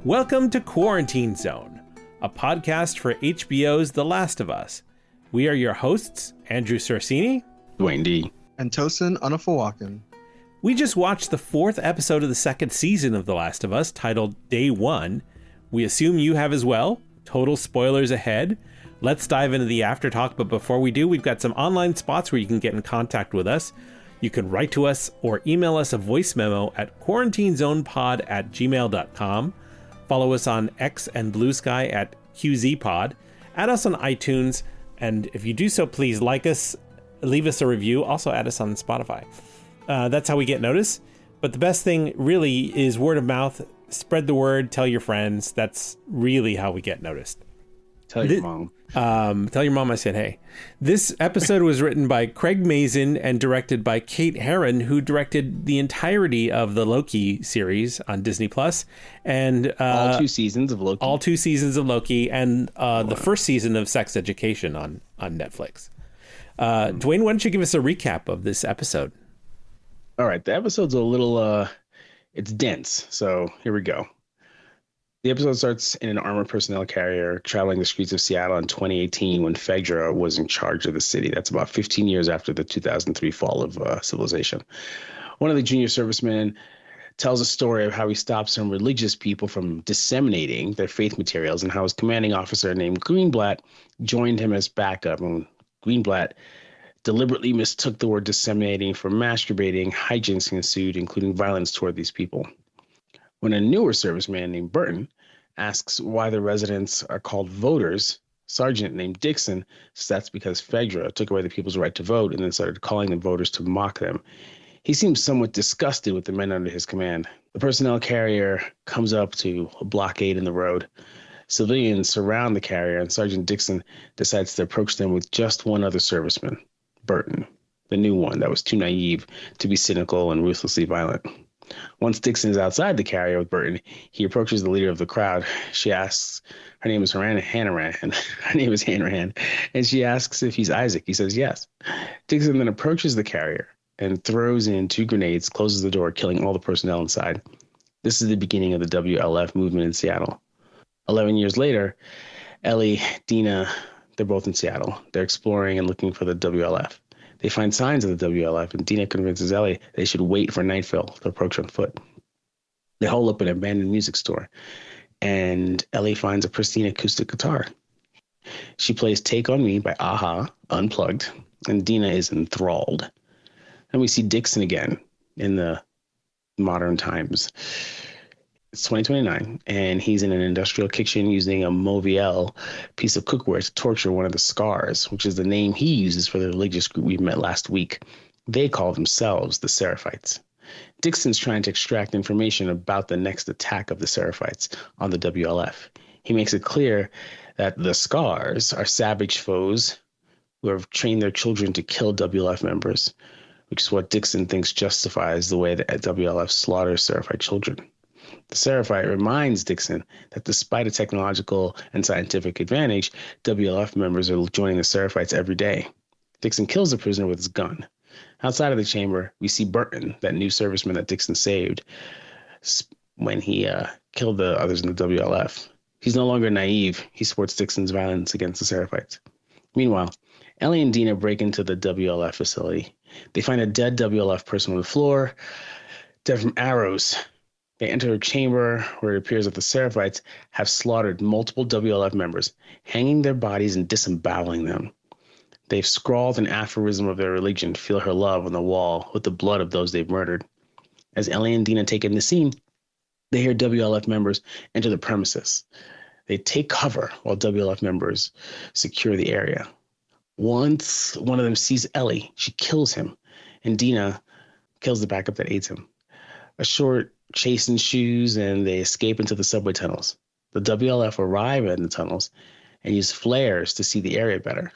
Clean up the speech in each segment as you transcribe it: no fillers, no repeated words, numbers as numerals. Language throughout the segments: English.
Welcome to Quarantine Zone, a podcast for HBO's The Last of Us. We are your hosts, Andrew Sorsini, Dwayne D, and Tosin Andy. We just watched the 4th episode of the 2nd season of The Last of Us, titled Day 1. We assume you have as well. Total spoilers ahead. Let's dive into the after talk, but before we do, we've got some online spots where you can get in contact with us. You can write to us or email us a voice memo at quarantinezonepod@gmail.com. Follow us on X and Blue Sky at QZPod. Add us on iTunes, and if you do so, please like us, leave us a review. Also add us on Spotify. That's how we get noticed. But the best thing really is word of mouth. Spread the word. Tell your friends. That's really how we get noticed. Tell your mom. Tell your mom I said hey. This episode was written by Craig Mazin and directed by Kate Herron, who directed the entirety of the Loki series on Disney Plus, and all 2 seasons of Loki. All 2 seasons of Loki, and the first season of Sex Education on Netflix. Dwayne, why don't you give us a recap of this episode? All right, the episode's a little it's dense, so here we go. The episode starts in an armored personnel carrier traveling the streets of Seattle in 2018 when Fedra was in charge of the city. That's about 15 years after the 2003 fall of civilization. One of the junior servicemen tells a story of how he stopped some religious people from disseminating their faith materials and how his commanding officer named Greenblatt joined him as backup. And Greenblatt deliberately mistook the word disseminating for masturbating. Hijinks ensued, including violence toward these people. When a newer serviceman named Burton asks why the residents are called voters, Sergeant named Dixon says that's because Fedra took away the people's right to vote and then started calling them voters to mock them. He seems somewhat disgusted with the men under his command. The personnel carrier comes up to a blockade in the road. Civilians surround the carrier, and Sergeant Dixon decides to approach them with just one other serviceman, Burton, the new one that was too naive to be cynical and ruthlessly violent. Once Dixon is outside the carrier with Burton, he approaches the leader of the crowd. She asks, her name is Hanrahan, and she asks if he's Isaac. He says yes. Dixon then approaches the carrier and throws in 2 grenades, closes the door, killing all the personnel inside. This is the beginning of the WLF movement in Seattle. 11 years later, Ellie, Dina, they're both in Seattle. They're exploring and looking for the WLF. They find signs of the WLF, and Dina convinces Ellie they should wait for nightfall to approach on foot. They hole up an abandoned music store, and Ellie finds a pristine acoustic guitar. She plays Take On Me by Aha, unplugged, and Dina is enthralled. And we see Dixon again in the modern times. It's 2029, and he's in an industrial kitchen using a Moviel piece of cookware to torture one of the Scars, which is the name he uses for the religious group we met last week. They call themselves the Seraphites. Dixon's trying to extract information about the next attack of the Seraphites on the WLF. He makes it clear that the Scars are savage foes who have trained their children to kill WLF members, which is what Dixon thinks justifies the way that WLF slaughters Seraphite children. The Seraphite reminds Dixon that despite a technological and scientific advantage, WLF members are joining the Seraphites every day. Dixon kills the prisoner with his gun. Outside of the chamber, we see Burton, that new serviceman that Dixon saved when he killed the others in the WLF. He's no longer naive. He supports Dixon's violence against the Seraphites. Meanwhile, Ellie and Dina break into the WLF facility. They find a dead WLF person on the floor, dead from arrows. They enter a chamber where it appears that the Seraphites have slaughtered multiple WLF members, hanging their bodies and disemboweling them. They've scrawled an aphorism of their religion, "Feel her love," on the wall with the blood of those they've murdered. As Ellie and Dina take in the scene, they hear WLF members enter the premises. They take cover while WLF members secure the area. Once one of them sees Ellie, she kills him, and Dina kills the backup that aids him. A short chase ensues, and they escape into the subway tunnels. The WLF arrive in the tunnels and use flares to see the area better.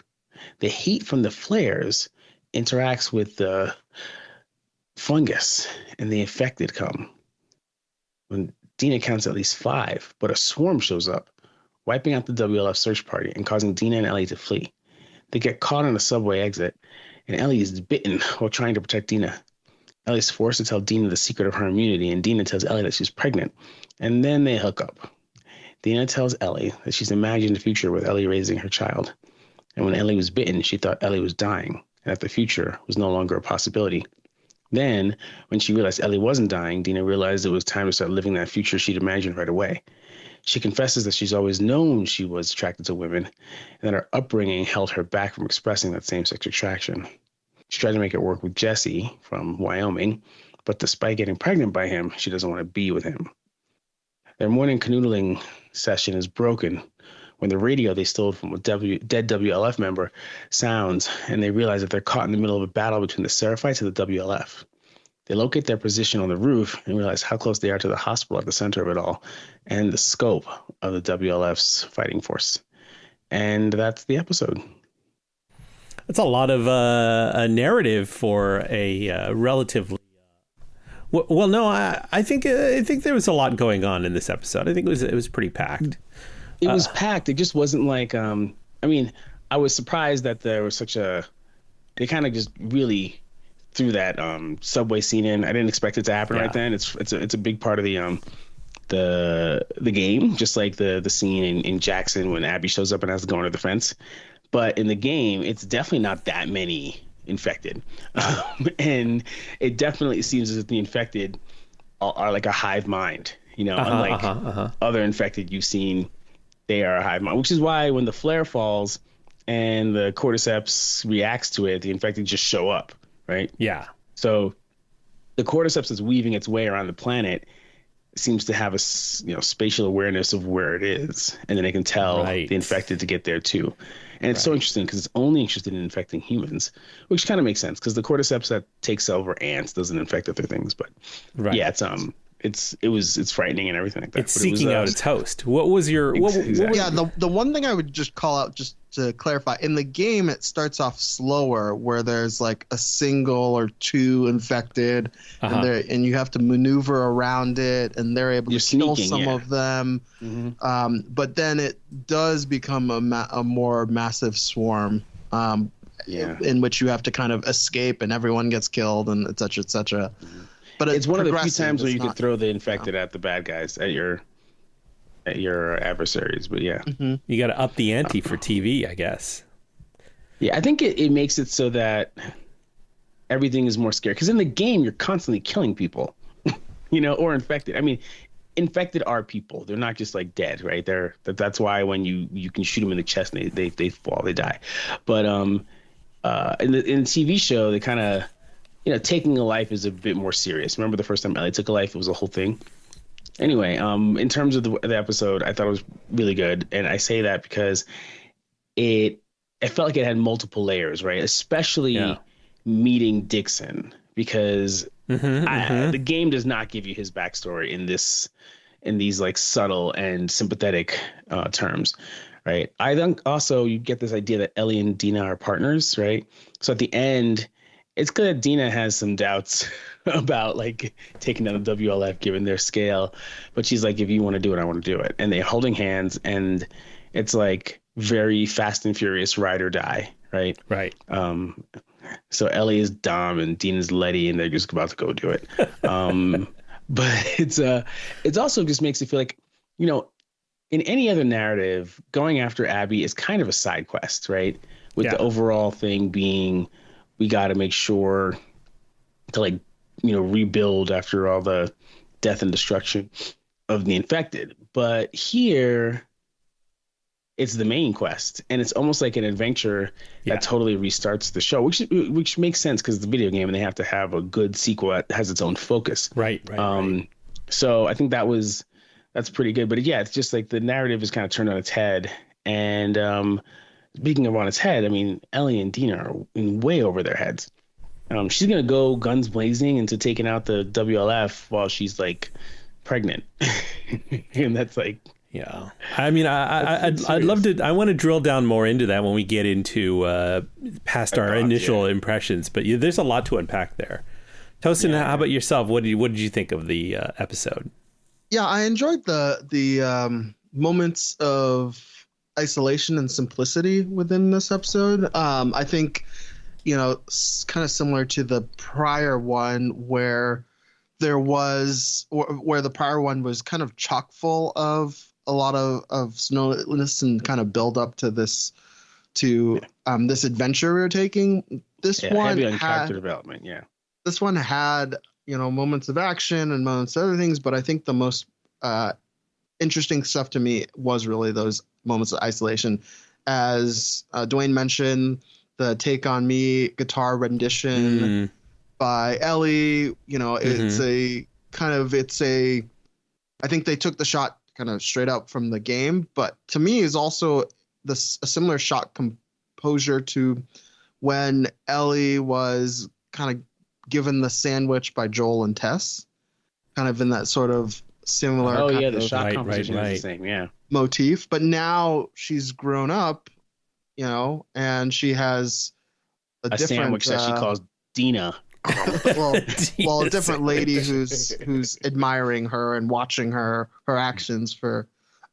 The heat from the flares interacts with the fungus, and the infected come. When Dina counts at least 5, but a swarm shows up, wiping out the WLF search party and causing Dina and Ellie to flee. They get caught on a subway exit, and Ellie is bitten while trying to protect Dina. Ellie's forced to tell Dina the secret of her immunity, and Dina tells Ellie that she's pregnant, and then they hook up. Dina tells Ellie that she's imagined a future with Ellie raising her child. And when Ellie was bitten, she thought Ellie was dying and that the future was no longer a possibility. Then, when she realized Ellie wasn't dying, Dina realized it was time to start living that future she'd imagined right away. She confesses that she's always known she was attracted to women and that her upbringing held her back from expressing that same-sex attraction. She tried to make it work with Jesse from Wyoming, but despite getting pregnant by him, she doesn't want to be with him. Their morning canoodling session is broken when the radio they stole from a dead WLF member sounds, and they realize that they're caught in the middle of a battle between the Seraphites and the WLF. They locate their position on the roof and realize how close they are to the hospital at the center of it all and the scope of the WLF's fighting force. And that's the episode. That's a lot of a narrative for a relatively... Well, no, I think there was a lot going on in this episode. I think it was pretty packed. It was packed. It just wasn't like, I mean, I was surprised that there was they kind of just really threw that subway scene in. I didn't expect it to happen right then. It's a big part of the game, just like the scene in Jackson when Abby shows up and has to go under the fence. But in the game, it's definitely not that many infected. And it definitely seems as if the infected are like a hive mind, unlike other infected you've seen. They are a hive mind, which is why when the flare falls and the cordyceps reacts to it, the infected just show up, right? Yeah. So the cordyceps is weaving its way around the planet seems to have a spatial awareness of where it is, and then they can tell the infected to get there too. And it's so interesting because it's only interested in infecting humans, which kind of makes sense because the cordyceps that takes over ants doesn't infect other things. But yeah, it's frightening and everything like that. It's seeking out its host. What was your exactly. Yeah, the one thing I would just call out, just to clarify, in the game it starts off slower, where there's like a single or two infected, and you have to maneuver around it, and they're able to kill some of them. Mm-hmm. But then it does become a more massive swarm. In which you have to kind of escape, and everyone gets killed, and et cetera, et cetera. Mm-hmm. But it's one of the few times where you could throw the infected at the bad guys, at your adversaries. But yeah, you got to up the ante for TV, I guess. Yeah, I think it makes it so that everything is more scary. Because in the game, you're constantly killing people, or infected. I mean, infected are people. They're not just like dead, right? That's why when you can shoot them in the chest, and they fall, they die. But in the TV show, they kind of, taking a life is a bit more serious. Remember the first time Ellie took a life? It was a whole thing. Anyway, in terms of the episode, I thought it was really good. And I say that because it felt like it had multiple layers, right? Especially meeting Dixon, because the game does not give you his backstory in these like subtle and sympathetic terms, right? I think also you get this idea that Ellie and Dina are partners, right? So at the end, it's good that Dina has some doubts about like taking down the WLF given their scale, but she's like, if you want to do it, I want to do it. And they're holding hands, and it's like very Fast and Furious ride or die, right? Right. So Ellie is Dom and Dina's Letty, and they're just about to go do it. But it's also just makes it feel like, in any other narrative, going after Abby is kind of a side quest, right? With the overall thing being, we got to make sure to rebuild after all the death and destruction of the infected. But here, it's the main quest, and it's almost like an adventure that totally restarts the show, which makes sense because it's a video game and they have to have a good sequel that has its own focus. Right. So I think that's pretty good. But yeah, it's just like the narrative is kind of turned on its head. And speaking of on its head, I mean, Ellie and Dina are way over their heads. She's going to go guns blazing into taking out the WLF while she's like pregnant. And that's like, yeah. I mean, I'd love to, I want to drill down more into that when we get into past our initial impressions, but there's a lot to unpack there. Tosin, how about yourself? What did you think of the episode? Yeah, I enjoyed the moments of isolation and simplicity within this episode. I think, kind of similar to the prior one where the prior one was kind of chock full of a lot of slowness and kind of build up to this this adventure we were taking. This one heavy on had character development. Yeah. This one had, moments of action and moments of other things, but I think the most interesting stuff to me was really those moments of isolation. As Dwayne mentioned, the Take on Me guitar rendition by Ellie, I think they took the shot kind of straight up from the game, but to me is also a similar shot composure to when Ellie was kind of given the sandwich by Joel and Tess, kind of in that sort of similar. Oh yeah, the shot composition is the same. Yeah, motif. But now she's grown up, and she has a different sandwich that she calls Dina. A different lady who's admiring her and watching her actions for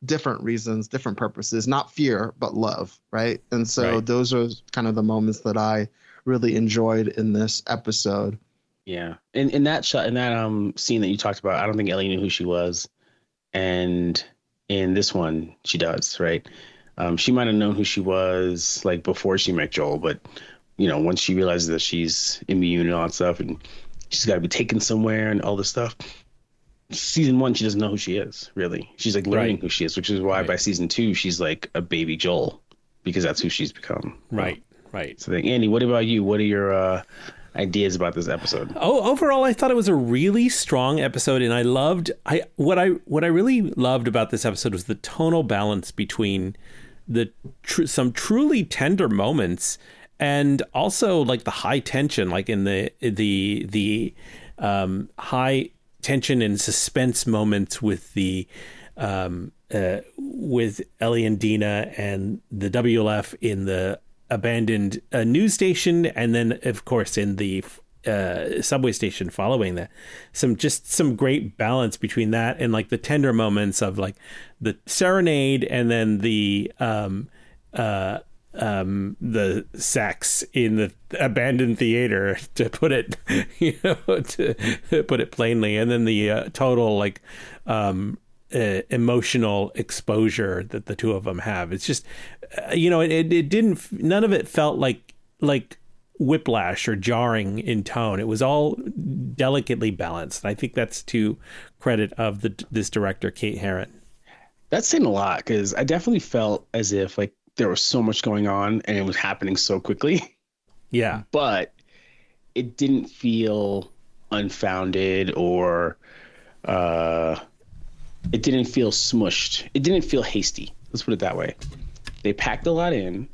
different reasons, different purposes, not fear but love, right? And so those are kind of the moments that I really enjoyed in this episode. Yeah, in that shot, in that scene that you talked about, I don't think Ellie knew who she was, and in this one, she does, right? She might have known who she was like before she met Joel, but once she realizes that she's immune and all that stuff, and she's got to be taken somewhere and all this stuff. Season 1, she doesn't know who she is, really. She's like learning who she is, which is why by season 2, she's like a baby Joel, because that's who she's become. Right. So Andy, what about you? What are your ideas about this episode? Overall, I thought it was a really strong episode, and what I really loved about this episode was the tonal balance between some truly tender moments and also like the high tension, like in the high tension and suspense moments with with Ellie and Dina and the WLF in the abandoned news station, and then of course in the subway station following that. Some great balance between that and like the tender moments of like the serenade and then the sex in the abandoned theater, to put it to put it plainly, and then the total like emotional exposure that the two of them have. It's just it didn't, none of it felt like whiplash or jarring in tone. It was all delicately balanced, and I think that's to credit of this director, Kate Herron. That's saying a lot, because I definitely felt as if like there was so much going on and it was happening so quickly. Yeah. But it didn't feel unfounded or it didn't feel smushed. It didn't feel hasty. Let's put it that way. They packed a lot in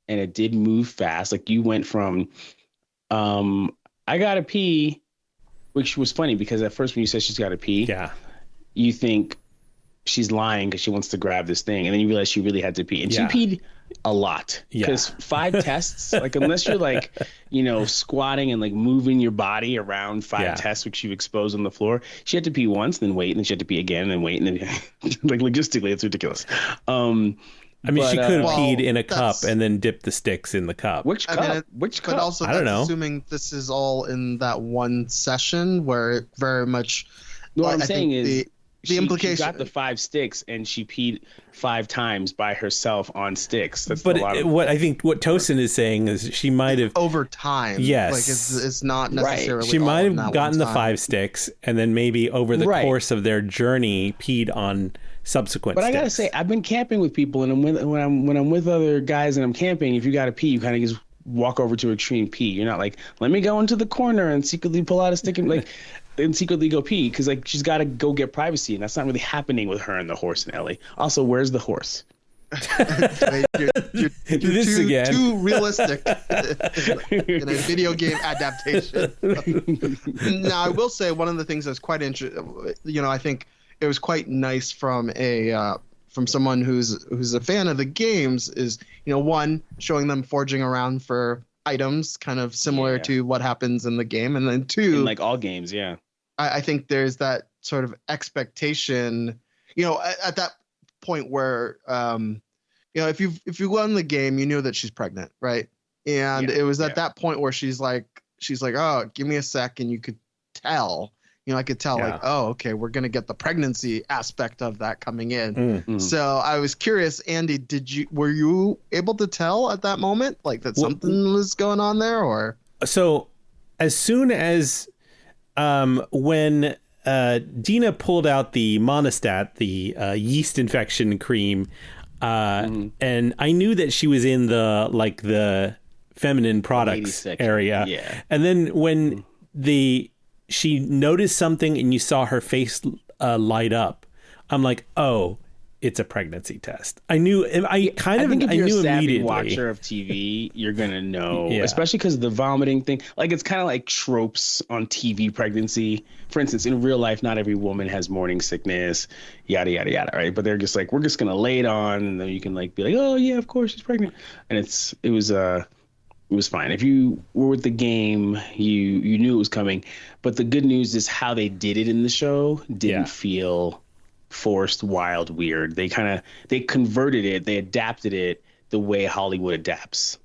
and it did move fast. Like you went from, I gotta pee, which was funny because at first when you said she's gotta pee, you think she's lying because she wants to grab this thing, and then you realize she really had to pee, and she peed a lot, because 5 tests, like unless you're like squatting and like moving your body around 5 tests which you expose on the floor, she had to pee once, then wait, and then she had to pee again, and then wait, and then like logistically it's ridiculous. I mean, she could have peed in a cup and then dipped the sticks in the cup. Which cup? Which cup? But also, I don't know. Assuming this is all in that one session where it very much. What I'm saying is the implication. She got the 5 sticks and she peed 5 times by herself on sticks. That's but a lot what I think what Tosin is saying is she might have over time. Yes, like it's not necessarily. She might have gotten the 5 sticks and then maybe over the course of their journey peed on subsequent. But sticks. I gotta say, I've been camping with people, and when I'm with other guys and I'm camping, if you gotta pee, you kind of just walk over to extreme pee. You're not like, let me go into the corner and secretly pull out a stick and like. And secretly go pee, because like she's got to go get privacy, and that's not really happening with her and the horse and Ellie. Also, where's the horse? You're too realistic in a video game adaptation. Now, I will say one of the things that's quite interesting. I think it was quite nice from someone who's a fan of the games is one, showing them foraging around for items, kind of similar to what happens in the game, and then 2, in like all games, I think there's that sort of expectation, at that point where, if you won the game, you knew that she's pregnant, right? And it was at that point where she's like, oh, give me a sec, and you could tell, I could tell like, oh, okay, we're going to get the pregnancy aspect of that coming in. Mm. So I was curious, Andy, were you able to tell at that moment like that something was going on there, or? So as soon as when Dina pulled out the Monistat, the yeast infection cream, and I knew that she was in the feminine products area. Yeah. And then when she noticed something and you saw her face light up, I'm like, oh, it's a pregnancy test. I knew. I think if you're knew a savvy immediately. watcher of TV, you're gonna know, especially because of the vomiting thing. Like, it's kind of like tropes on TV pregnancy. For instance, in real life, not every woman has morning sickness, yada yada yada, right? But they're just like, we're just gonna lay it on, and then you can like be like, oh yeah, of course she's pregnant, and it was fine. If you were with the game, you knew it was coming. But the good news is how they did it in the show didn't feel forced, wild, weird. They converted it, they adapted it the way Hollywood adapts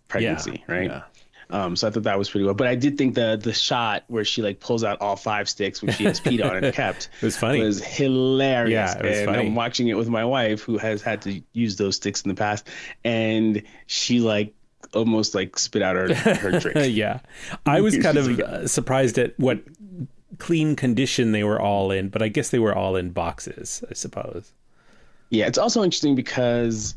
pregnancy, right? Yeah. So I thought that was pretty well. But I did think the shot where she like pulls out all 5 sticks, which she has peed on and kept, it was funny. It was hilarious. Yeah, it was funny. I'm watching it with my wife, who has had to use those sticks in the past, and she like almost like spit out her drink. Yeah. I was kind of surprised at what clean condition they were all in, but I guess they were all in boxes, I suppose. Yeah, it's also interesting because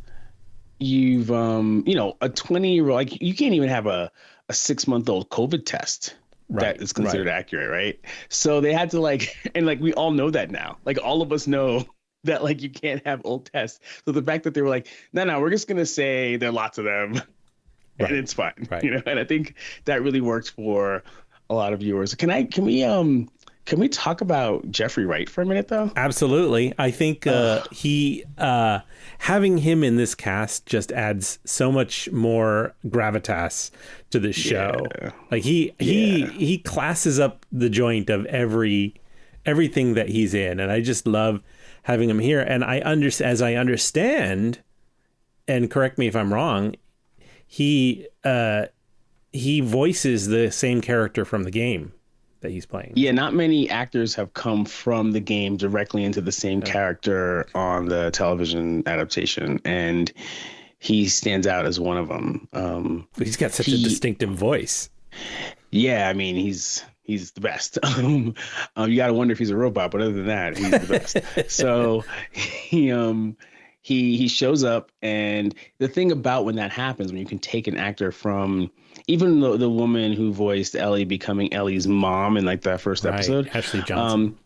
you've a 20-year-old, like, you can't even have a 6-month-old COVID test that is considered accurate, right? So they had to and we all know that now. Like, all of us know that like you can't have old tests. So the fact that they were like, no, we're just gonna say there are lots of them. And it's fine, and I think that really worked for a lot of viewers. Can we talk about Jeffrey Wright for a minute, though? Absolutely. I think he having him in this cast just adds so much more gravitas to the show. Yeah. Like he classes up the joint of everything that he's in, and I just love having him here. And as I understand, and correct me if I'm wrong, he voices the same character from the game that he's playing. Yeah, not many actors have come from the game directly into the same character on the television adaptation, and he stands out as one of them. He's got such a distinctive voice. Yeah, I mean, he's the best. You got to wonder if he's a robot, but other than that, he's the best. So he shows up, and the thing about when that happens, when you can take an actor from even the woman who voiced Ellie becoming Ellie's mom in like that first episode, Ashley Johnson.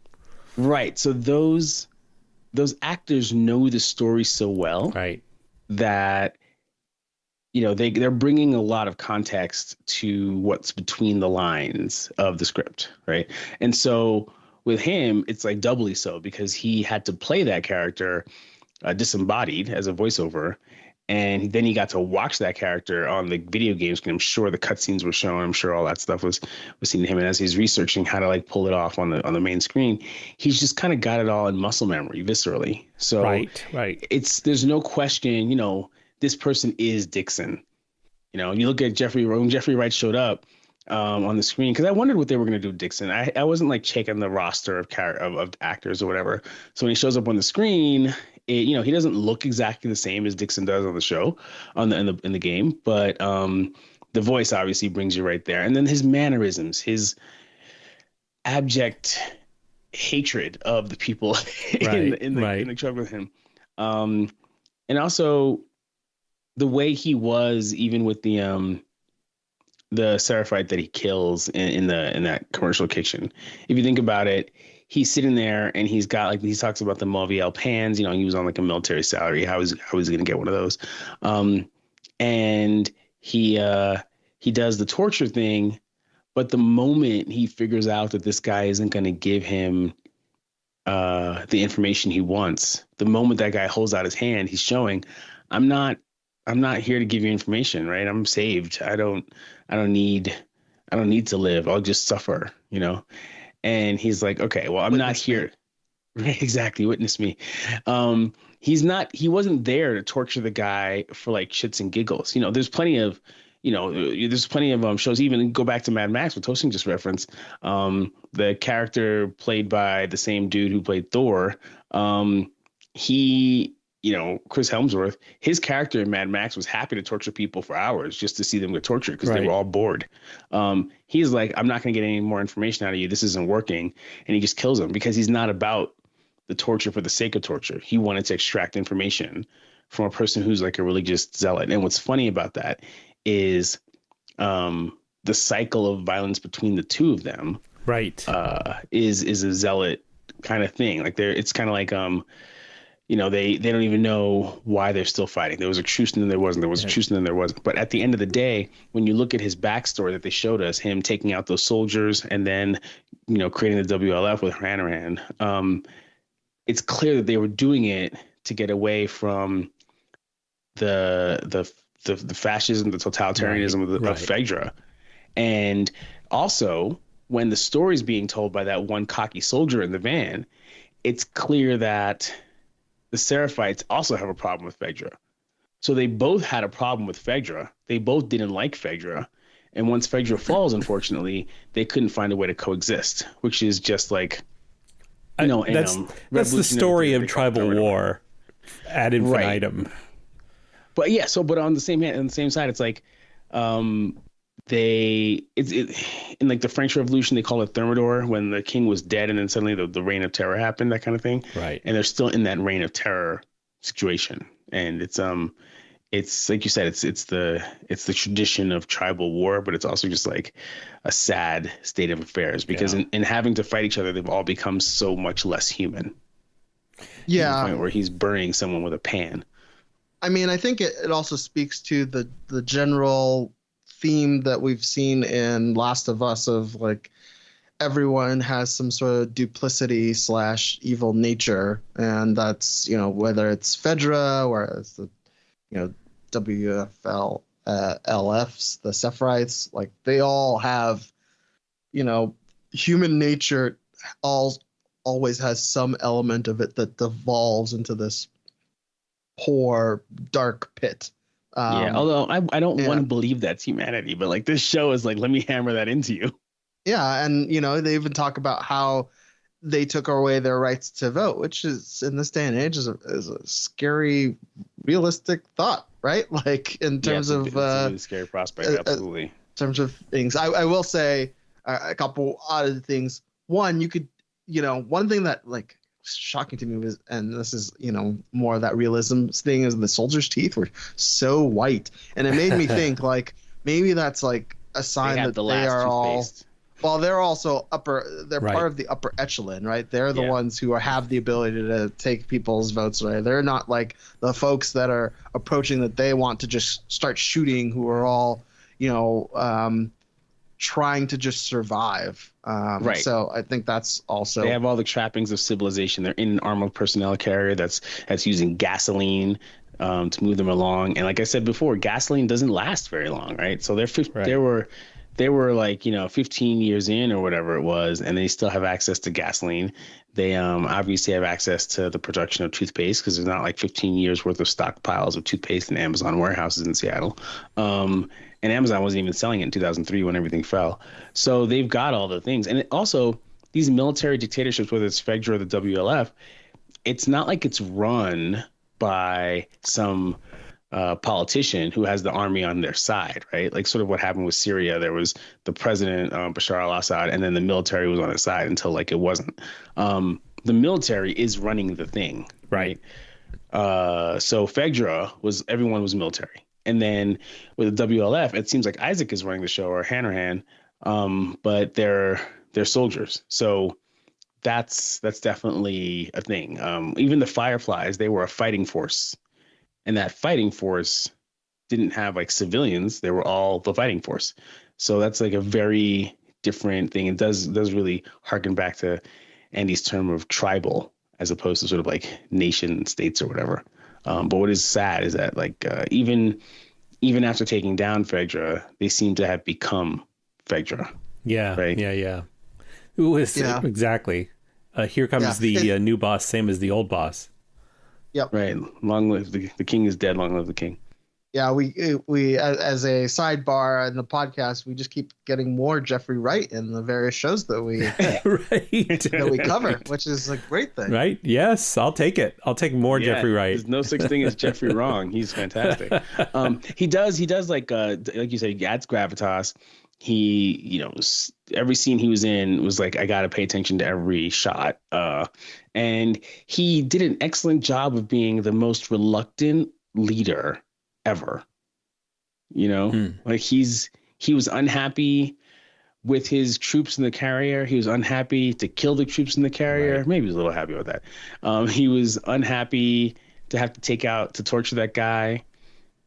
Right. So those actors know the story so well, right, that they're bringing a lot of context to what's between the lines of the script, right? And so with him, it's like doubly so because he had to play that character disembodied as a voiceover, and then he got to watch that character on the video games. I'm sure the cutscenes were shown. I'm sure all that stuff was seen to him. And as he's researching how to like pull it off on the main screen, he's just kind of got it all in muscle memory, viscerally. So right. There's no question. This person is Dixon. And you look at when Jeffrey Wright showed up on the screen, because I wondered what they were going to do with Dixon. I wasn't like checking the roster of actors or whatever. So when he shows up on the screen, he doesn't look exactly the same as Dixon does on the show, in the game, but the voice obviously brings you right there. And then his mannerisms, his abject hatred of the people in the truck with him, and also the way he was, even with the Seraphite that he kills in that commercial kitchen. If you think about it, he's sitting there and he's got he talks about the Mauviel pans. He was on like a military salary. How is he going to get one of those? And he does the torture thing, but the moment he figures out that this guy isn't going to give him the information he wants, the moment that guy holds out his hand, he's showing, I'm not here to give you information, right? I'm saved. I don't need to live. I'll just suffer, And he's like, okay, well, I'm not here. Right, exactly. Witness me. He wasn't there to torture the guy for like shits and giggles. There's plenty of there's plenty of shows. Even go back to Mad Max, what Tosin just referenced. The character played by the same dude who played Thor. He, Chris Hemsworth, his character in Mad Max was happy to torture people for hours just to see them get tortured because they were all bored. He's like, I'm not going to get any more information out of you. This isn't working. And he just kills them because he's not about the torture for the sake of torture. He wanted to extract information from a person who's like a religious zealot. And what's funny about that is the cycle of violence between the two of them is a zealot kind of thing. Like it's kind of like they don't even know why they're still fighting. There was a truce and then there wasn't. There was a truce and then there wasn't. But at the end of the day, when you look at his backstory that they showed us, him taking out those soldiers and then creating the WLF with Hanrahan, it's clear that they were doing it to get away from the fascism, the totalitarianism of Fedra. And also, when the story is being told by that one cocky soldier in the van, it's clear that the Seraphites also have a problem with Fedra. So they both had a problem with Fedra. They both didn't like Fedra. And once Fedra falls, unfortunately, they couldn't find a way to coexist, which is just like, that's the story of tribal war ad infinitum. Right. But yeah, but on the same side, it's like, in like the French Revolution, they call it Thermidor, when the king was dead and then suddenly the reign of terror happened, that kind of thing. Right. And they're still in that reign of terror situation. And it's like you said, it's the tradition of tribal war, but it's also just like a sad state of affairs because in having to fight each other, they've all become so much less human. Yeah. To the point where he's burying someone with a pan. I mean, I think it also speaks to the general theme that we've seen in Last of Us of like everyone has some sort of duplicity / evil nature, and that's whether it's Fedra or it's the WFL LFs, the Seraphites, like they all have human nature always has some element of it that devolves into this poor dark pit. Although I don't want to believe that's humanity, but like this show is like, let me hammer that into you. Yeah, and they even talk about how they took away their rights to vote, which is in this day and age is a scary, realistic thought, right? Like in terms of it's a really scary prospect, absolutely. In terms of things, I will say a couple odd things. One, you could, one thing that like shocking to me was, and this is more of that realism thing, is the soldiers' teeth were so white, and it made me think like maybe that's like a sign that they are all. Well, they're also they're part of the upper echelon, right? They're the ones who have the ability to take people's votes away. They're not like the folks that are approaching that they want to just start shooting, who are all, trying to just survive. Right. So I think that's also. They have all the trappings of civilization. They're in an armored personnel carrier that's using gasoline to move them along. And like I said before, gasoline doesn't last very long, right? So they were like 15 years in or whatever it was, and they still have access to gasoline. They obviously have access to the production of toothpaste because there's not like 15 years worth of stockpiles of toothpaste in Amazon warehouses in Seattle. And Amazon wasn't even selling it in 2003 when everything fell. So they've got all the things. And also these military dictatorships, whether it's FEDRA or the WLF, it's not like it's run by some politician who has the army on their side, right? Like sort of what happened with Syria. There was the president, Bashar al-Assad, and then the military was on his side until like it wasn't. The military is running the thing, right? So FEDRA everyone was military. And then with the WLF, it seems like Isaac is running the show, or Hanrahan, but they're soldiers. So that's definitely a thing. Even the Fireflies, they were a fighting force. And that fighting force didn't have like civilians. They were all the fighting force. So that's like a very different thing. It does really harken back to Andy's term of tribal as opposed to sort of like nation states or whatever. But what is sad is that like even after taking down Fedra, they seem to have become Fedra. Yeah. Right. Yeah. Exactly. Here comes the new boss, same as the old boss. Yep. Right. Long live the king is dead. Long live the king. Yeah, we as a sidebar in the podcast, we just keep getting more Jeffrey Wright in the various shows that we that we cover, which is a great thing. Right? Yes, I'll take it. I'll take more Jeffrey Wright. There's no such thing as Jeffrey wrong. He's fantastic. He does like you said, he adds gravitas. He, every scene he was in was like, I got to pay attention to every shot. And he did an excellent job of being the most reluctant leader ever. Like he was unhappy with his troops in the carrier. He was unhappy to kill the troops in the carrier. Right. Maybe he was a little happy with that. He was unhappy to have to torture that guy,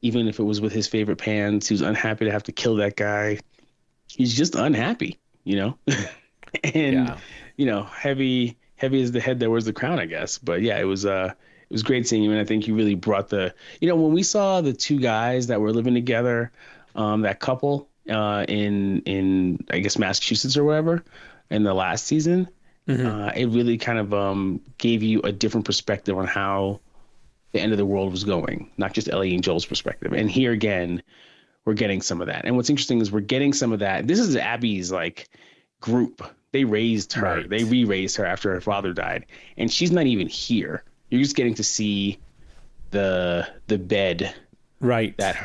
even if it was with his favorite pans. He was unhappy to have to kill that guy. He's just unhappy, and heavy is the head that wears the crown, I guess. But yeah, it was great seeing him, and I think he really brought when we saw the two guys that were living together, that couple in I guess Massachusetts or wherever in the last season, it really kind of gave you a different perspective on how the end of the world was going, not just Ellie and Joel's perspective. And here again, we're getting some of that. And what's interesting is we're getting some of that. This is Abby's group. They raised her. Right. They re-raised her after her father died, and she's not even here. You're just getting to see the bed, right? That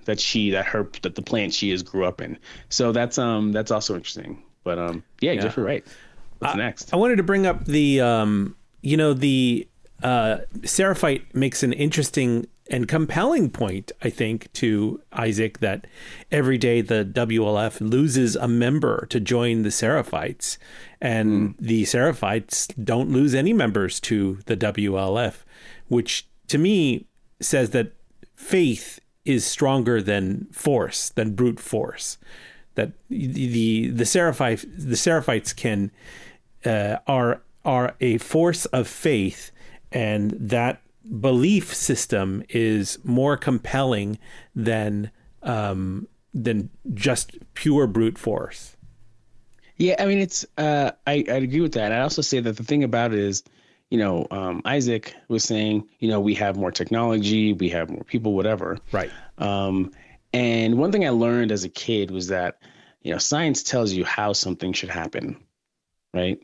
the plant she is grew up in. So that's also interesting. But Jeffrey Wright. What's next? I wanted to bring up the Seraphite makes an interesting and compelling point, I think, to Isaac, that every day the WLF loses a member to join the Seraphites, and the Seraphites don't lose any members to the WLF, which to me says that faith is stronger than force, than brute force. That the Seraphites can are a force of faith, and that belief system is more compelling than just pure brute force. Yeah, I mean, it's I agree with that. I also say that the thing about it is, Isaac was saying, we have more technology, we have more people, whatever. Right. And one thing I learned as a kid was that, science tells you how something should happen, right?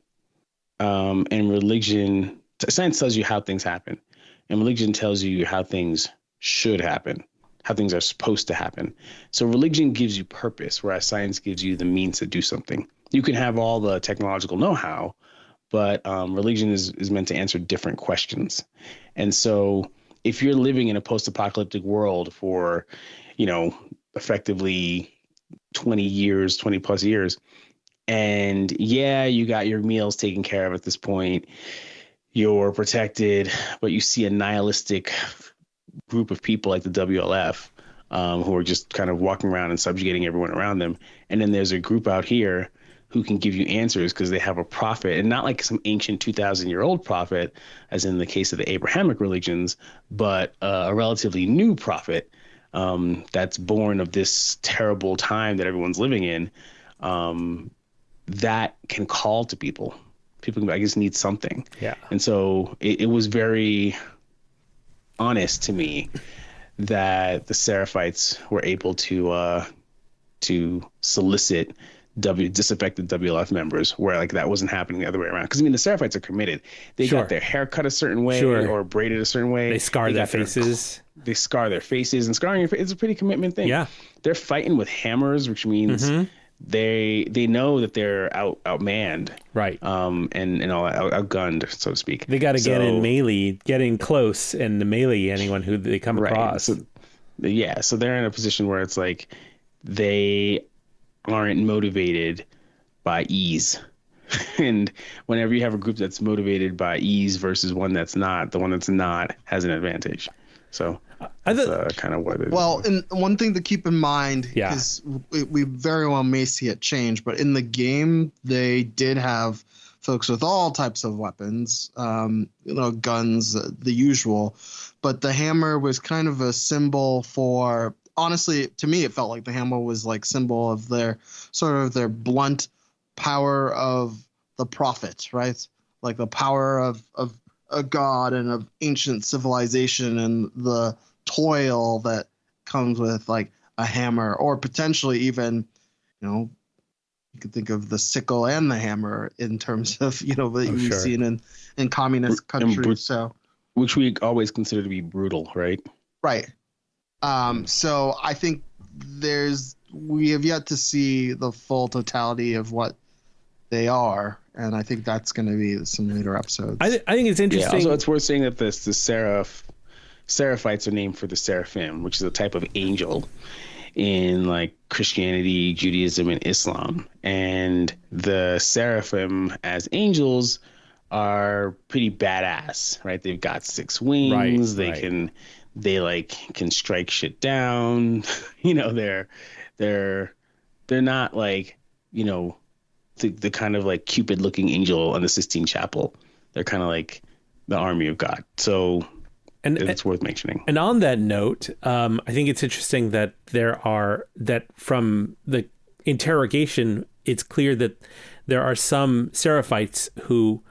And religion, science tells you how things happen. And religion tells you how things should happen, how things are supposed to happen. So religion gives you purpose, whereas science gives you the means to do something. You can have all the technological know-how, but religion is meant to answer different questions. And so if you're living in a post-apocalyptic world for, effectively 20 plus years, and you got your meals taken care of at this point, you're protected, but you see a nihilistic group of people like the WLF who are just kind of walking around and subjugating everyone around them. And then there's a group out here who can give you answers because they have a prophet, and not like some ancient 2,000-year-old prophet, as in the case of the Abrahamic religions, but a relatively new prophet that's born of this terrible time that everyone's living in, that can call to people. People, I guess, need something. Yeah. And so it was very honest to me that the Seraphites were able to solicit disaffected WLF members, where that wasn't happening the other way around. Because the Seraphites are committed. They got their hair cut a certain way or braided a certain way. They scar their faces. They scar their faces, and scarring your face is a pretty commitment thing. Yeah. They're fighting with hammers, which means they know that they're outmanned, right? And all outgunned, so to speak. They got to get in melee, getting close, and the melee anyone who they come across. So they're in a position where it's like they aren't motivated by ease. And whenever you have a group that's motivated by ease versus one that's not, the one that's not has an advantage. So that's kind of what it is. Well, and one thing to keep in mind, because we very well may see it change, but in the game, they did have folks with all types of weapons, guns, the usual. But the hammer was kind of a symbol for, honestly, to me, it felt like the hammer was like symbol of their blunt power of the prophet, right? Like the power of a god and of ancient civilization and the toil that comes with like a hammer, or potentially even, you could think of the sickle and the hammer in terms of, that we've seen in communist countries. Which we always consider to be brutal, right? Right. So I think we have yet to see the full totality of what they are, and I think that's going to be some later episodes. I think it's interesting. Yeah, also, it's worth saying that the Seraphites are named for the seraphim, which is a type of angel in like Christianity, Judaism, and Islam. And the seraphim as angels are pretty badass, right? They've got 6 wings. They can strike shit down. They're not like, the kind of like Cupid looking angel on the Sistine Chapel. They're kind of like the army of God. So it's worth mentioning. And on that note, I think it's interesting that that from the interrogation, it's clear that there are some Seraphites who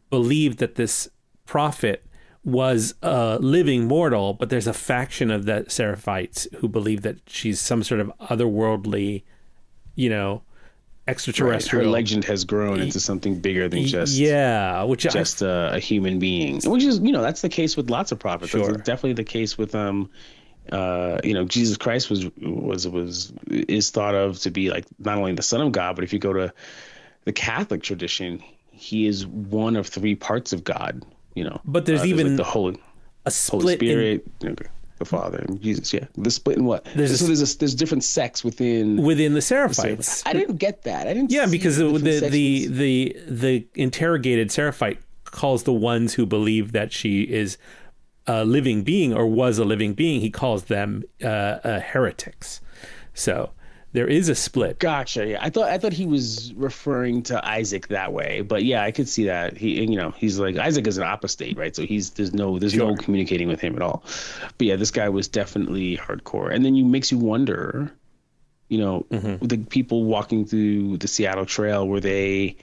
believe that this prophet was a living mortal, but there's a faction of the Seraphites who believe that she's some sort of otherworldly, extraterrestrial. Right. Her legend has grown into something bigger than just a human being, which is that's the case with lots of prophets. Sure. That's definitely the case with Jesus Christ is thought of to be like not only the Son of God, but if you go to the Catholic tradition, he is one of 3 parts of God. But there's even like the Holy Spirit. The Father and Jesus, the split in what? There's different sects within the Seraphites. I didn't get that. I didn't. Yeah, because the interrogated Seraphite calls the ones who believe that she is a living being or was a living being. He calls them heretics. So there is a split. Gotcha. Yeah, I thought he was referring to Isaac that way, but yeah, I could see that. He's like Isaac is an apostate, right? So there's no communicating with him at all. But yeah, this guy was definitely hardcore. And then makes you wonder, the people walking through the Seattle Trail, were they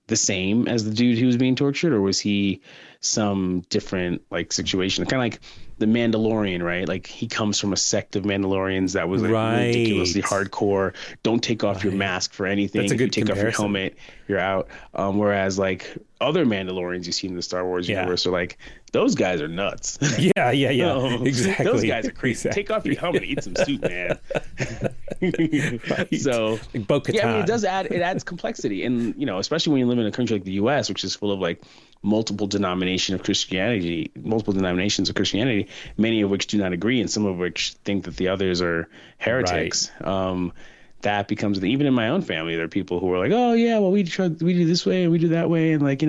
the same as the dude who was being tortured, or was he some different like situation? Kind of like the Mandalorian, right? Like he comes from a sect of Mandalorians that was like ridiculously hardcore. Don't take off your mask for anything. That's a good if you take comparison. off your helmet, you're out. Whereas like other Mandalorians you see in the Star Wars universe are like, those guys are nuts. Yeah. Exactly. Those guys are crazy. Exactly. Take off your helmet, eat some soup, man. Right. So like it adds complexity. And especially when you live in a country like the US, which is full of like multiple denominations of Christianity, many of which do not agree, and some of which think that the others are heretics. Right. That becomes even in my own family, there are people who are like, oh yeah, well we do this way and we do that way, and like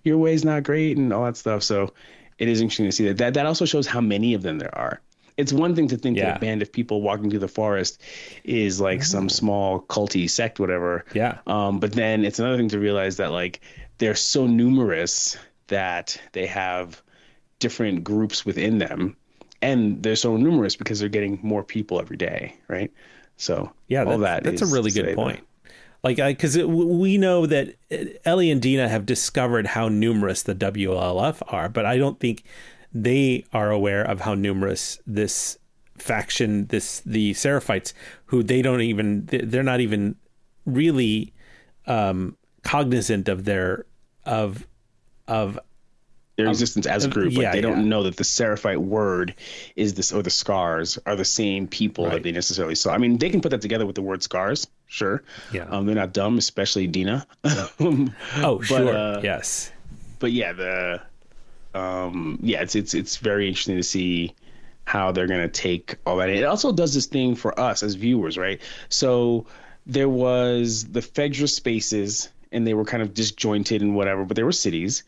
your way's not great and all that stuff. So it is interesting to see that also shows how many of them there are. It's one thing to think that a band of people walking through the forest is like some small culty sect, whatever. Yeah. But then it's another thing to realize that like they're so numerous that they have different groups within them, and they're so numerous because they're getting more people every day, right? So that's a really good point. Like, because we know that Ellie and Dina have discovered how numerous the WLF are, but I don't think they are aware of how numerous this faction, the Seraphites, who they're not even really cognizant of their existence as a group. They don't know that the Seraphite word is this, or the scars are the same people that they necessarily saw. I mean, they can put that together with the word scars. Sure. Yeah. They're not dumb, especially Dina. Sure. Yes. But it's very interesting to see how they're going to take all that. It also does this thing for us as viewers, right? So there was the Fedra spaces, and they were kind of disjointed and whatever, but they were cities.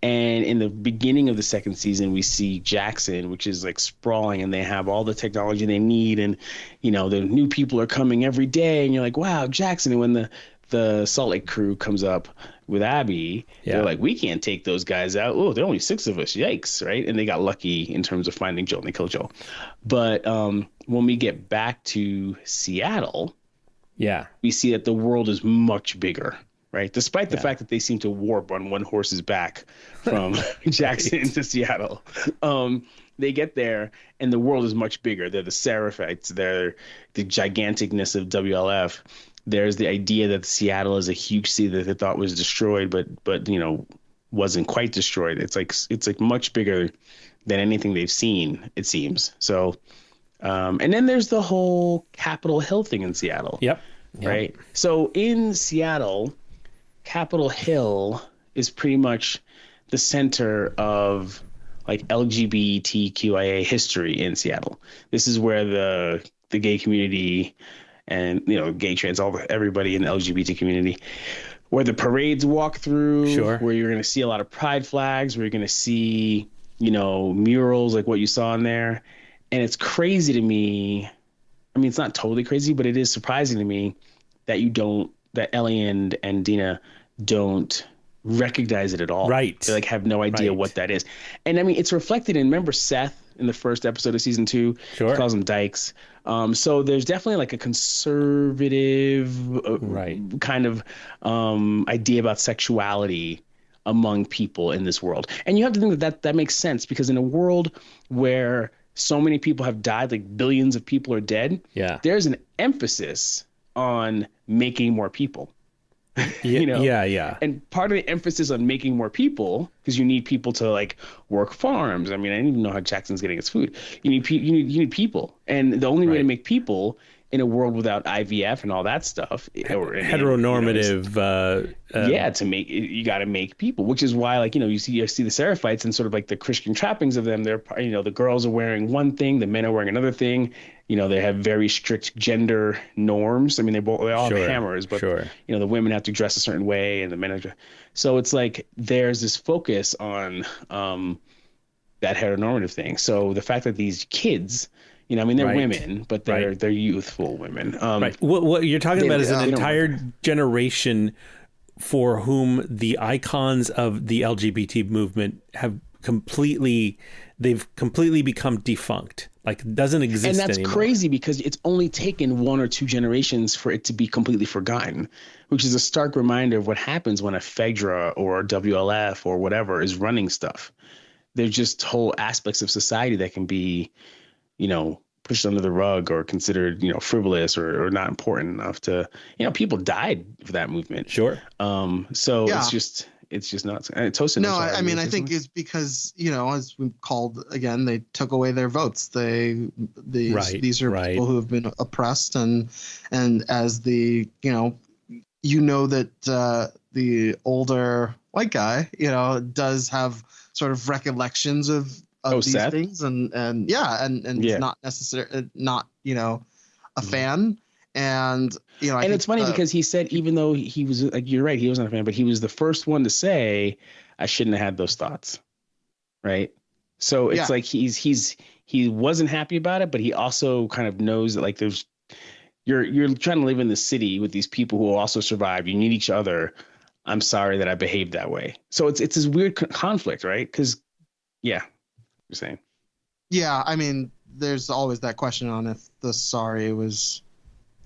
And in the beginning of the second season, we see Jackson, which is like sprawling, and they have all the technology they need. And, the new people are coming every day. And you're like, wow, Jackson. And when the Salt Lake crew comes up with Abby, they're like, we can't take those guys out. Oh, there are only 6 of us. Yikes. Right. And they got lucky in terms of finding Joel, and they killed Joel. But when we get back to Seattle, we see that the world is much bigger. Right. Despite the fact that they seem to warp on one horse's back from Jackson to Seattle. they get there and the world is much bigger. They're the Seraphites. They're the giganticness of WLF. There's the idea that Seattle is a huge city that they thought was destroyed, but wasn't quite destroyed. It's like much bigger than anything they've seen, it seems. So, and then there's the whole Capitol Hill thing in Seattle. Yep. Right. So in Seattle, Capitol Hill is pretty much the center of like LGBTQIA history in Seattle. This is where the gay community and gay, trans, everybody in the LGBT community, where the parades walk through, sure, where you're going to see a lot of pride flags, where you're going to see murals like what you saw in there. And it's crazy to me. I mean, it's not totally crazy, but it is surprising to me that Ellie and Dina don't recognize it at all. Right. They have no idea what that is. And I mean, it's reflected in, remember Seth in the first episode of season 2? Sure. He calls them dykes. So there's definitely a conservative kind of idea about sexuality among people in this world. And you have to think that makes sense, because in a world where so many people have died, like billions of people are dead, there's an emphasis on making more people. Yeah. And part of the emphasis on making more people, because you need people to work farms. I mean, I don't even know how Jackson's getting its food. You need people, and the only way to make people in a world without IVF and all that stuff, heteronormative. To make you got to make people, which is why you see the Seraphites and sort of the Christian trappings of them. They're the girls are wearing one thing, the men are wearing another thing. They have very strict gender norms. I mean, they all have hammers, but the women have to dress a certain way and the men are. So it's there's this focus on that heteronormative thing. So the fact that these kids, they're women, but they're youthful women. What you're talking about is an entire generation for whom the icons of the LGBT movement have completely become defunct. It doesn't exist anymore. And that's crazy, because it's only taken 1 or 2 generations for it to be completely forgotten, which is a stark reminder of what happens when a FEDRA or WLF or whatever is running stuff. There's just whole aspects of society that can be, pushed under the rug or considered, frivolous or not important enough to, people died for that movement. Sure. So it's just nuts. Tosin, no, I mean, I think it's because, as we called again, they took away their votes. These are people who have been oppressed, and as the, that the older white guy, does have sort of recollections of these Seth? things, and he's not necessarily a fan. And and it's funny because he said, even though he was you're right, he wasn't a fan, but he was the first one to say, I shouldn't have had those thoughts, right? So it's he wasn't happy about it, but he also kind of knows that there's you're trying to live in the city with these people who will also survive. You need each other. I'm sorry that I behaved that way. So it's this weird conflict, right? Because you're saying, I mean, there's always that question on if the sorry was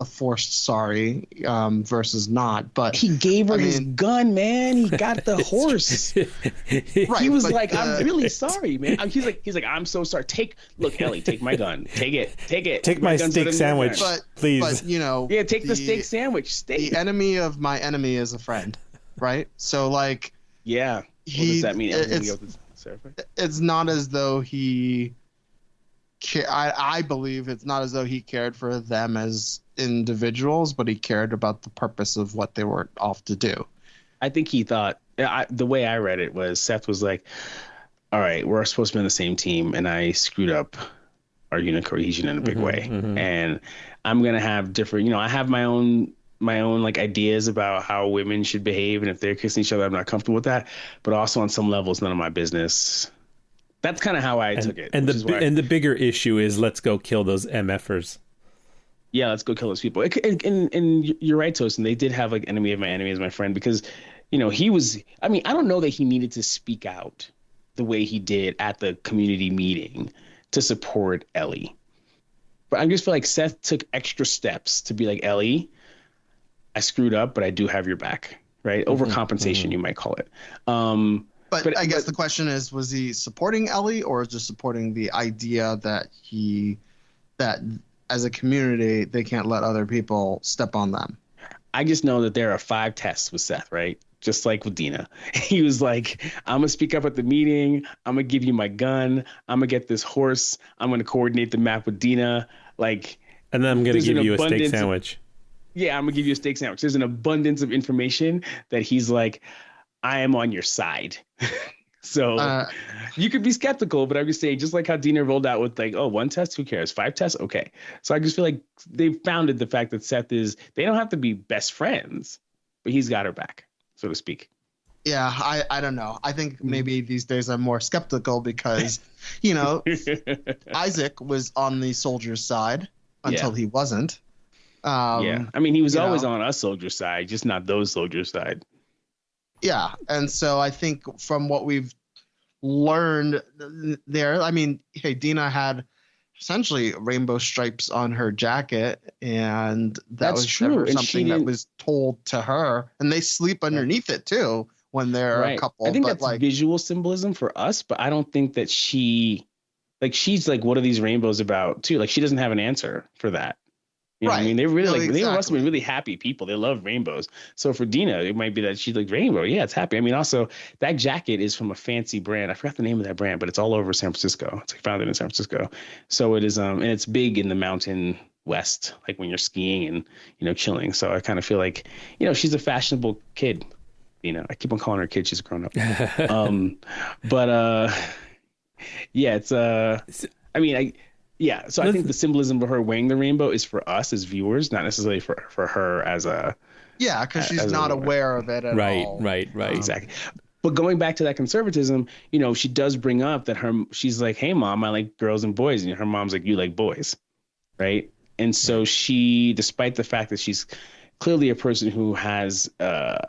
a forced sorry versus not, but he gave her his gun, man. He got the horse. Right, he was I'm really sorry, man. He's like, I'm so sorry. Look, Ellie, take my gun. Take it. Take my steak sandwich, please. But take the steak sandwich. The enemy of my enemy is a friend, right? So what does that mean? It's not as though he. I believe it's not as though he cared for them as individuals, but he cared about the purpose of what they were off to do. I think he thought, the way I read it was, Seth was like, all right, we're supposed to be on the same team, and I screwed up our unit cohesion in a big way. And I'm going to have different, I have my own ideas about how women should behave, and if they're kissing each other, I'm not comfortable with that. But also on some level, it's none of my business. That's kind of how I took it. And the bigger issue is, let's go kill those MFers. Yeah, let's go kill those people. And you're right, Tosin. They did have enemy of my enemy is my friend, because, he was. I mean, I don't know that he needed to speak out the way he did at the community meeting to support Ellie. But I just feel like Seth took extra steps to be like, Ellie, I screwed up, but I do have your back. Right? Overcompensation, you might call it. But I guess the question is, was he supporting Ellie or just supporting the idea that as a community, they can't let other people step on them? I just know that there are 5 tests with Seth, right? Just like with Dina. He was like, I'm going to speak up at the meeting. I'm going to give you my gun. I'm going to get this horse. I'm going to coordinate the map with Dina. Like, and then I'm going to give you a steak sandwich. Yeah, I'm going to give you a steak sandwich. There's an abundance of information that he's like, I am on your side. So you could be skeptical, but I'm just saying, just like how Dina rolled out with like, oh, 1 test, who cares? 5 tests, okay. So I just feel like they've founded the fact that Seth they don't have to be best friends, but he's got her back, so to speak. Yeah, I don't know. I think maybe these days I'm more skeptical because, Isaac was on the soldier's side until he wasn't. Yeah, I mean, he was always on us soldiers' side, just not those soldiers' side. Yeah, and so I think from what we've learned there, I mean, hey, Dina had essentially rainbow stripes on her jacket, and that's true. Something that was told to her, and they sleep underneath it too when they're a couple. I think that's like visual symbolism for us, but I don't think that she's like, what are these rainbows about too? Like, she doesn't have an answer for that. You know what I mean? They really they must have been really happy people. They love rainbows. So for Dina, it might be that she's like, rainbow. Yeah, it's happy. I mean, also that jacket is from a fancy brand. I forgot the name of that brand, but it's all over San Francisco. It's like founded in San Francisco. So it is, and it's big in the mountain west, like when you're skiing and, chilling. So I kind of feel like, she's a fashionable kid. I keep on calling her a kid. She's grown up. Yeah, it's, I mean, yeah, so I think the symbolism of her wearing the rainbow is for us as viewers, not necessarily for her as a... Yeah, because she's not aware of it at all. Right. Exactly. But going back to that conservatism, she does bring up that she's like, hey, Mom, I like girls and boys. And her mom's like, you like boys, right? And so she, despite the fact that she's clearly a person who has an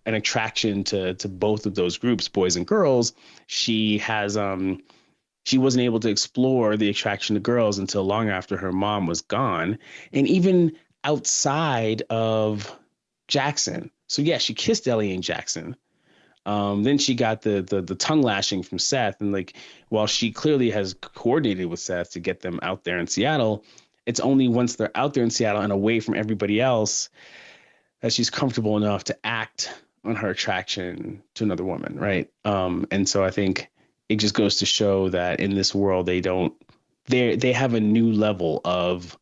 attraction to both of those groups, boys and girls, she has... She wasn't able to explore the attraction to girls until long after her mom was gone, and even outside of Jackson. So yeah, she kissed Ellie and Jackson. Then she got the tongue lashing from Seth, and like, while she clearly has coordinated with Seth to get them out there in Seattle, it's only once they're out there in Seattle and away from everybody else that she's comfortable enough to act on her attraction to another woman, right? And so I think it just goes to show that in this world, they have a new level of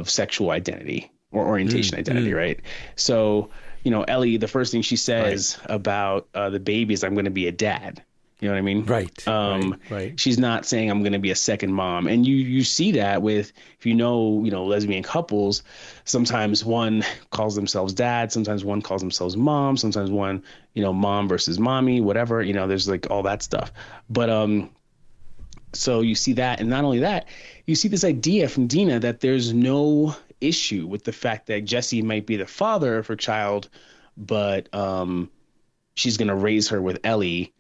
sexual identity or orientation identity, right? So, Ellie, the first thing she says about the baby is, I'm going to be a dad. You know what I mean? Right. Right. She's not saying I'm going to be a second mom. And you see that with, if lesbian couples, sometimes one calls themselves dad, sometimes one calls themselves mom, sometimes one, mom versus mommy, whatever, there's like all that stuff. But so you see that. And not only that, you see this idea from Dina that there's no issue with the fact that Jesse might be the father of her child, but she's going to raise her with Ellie.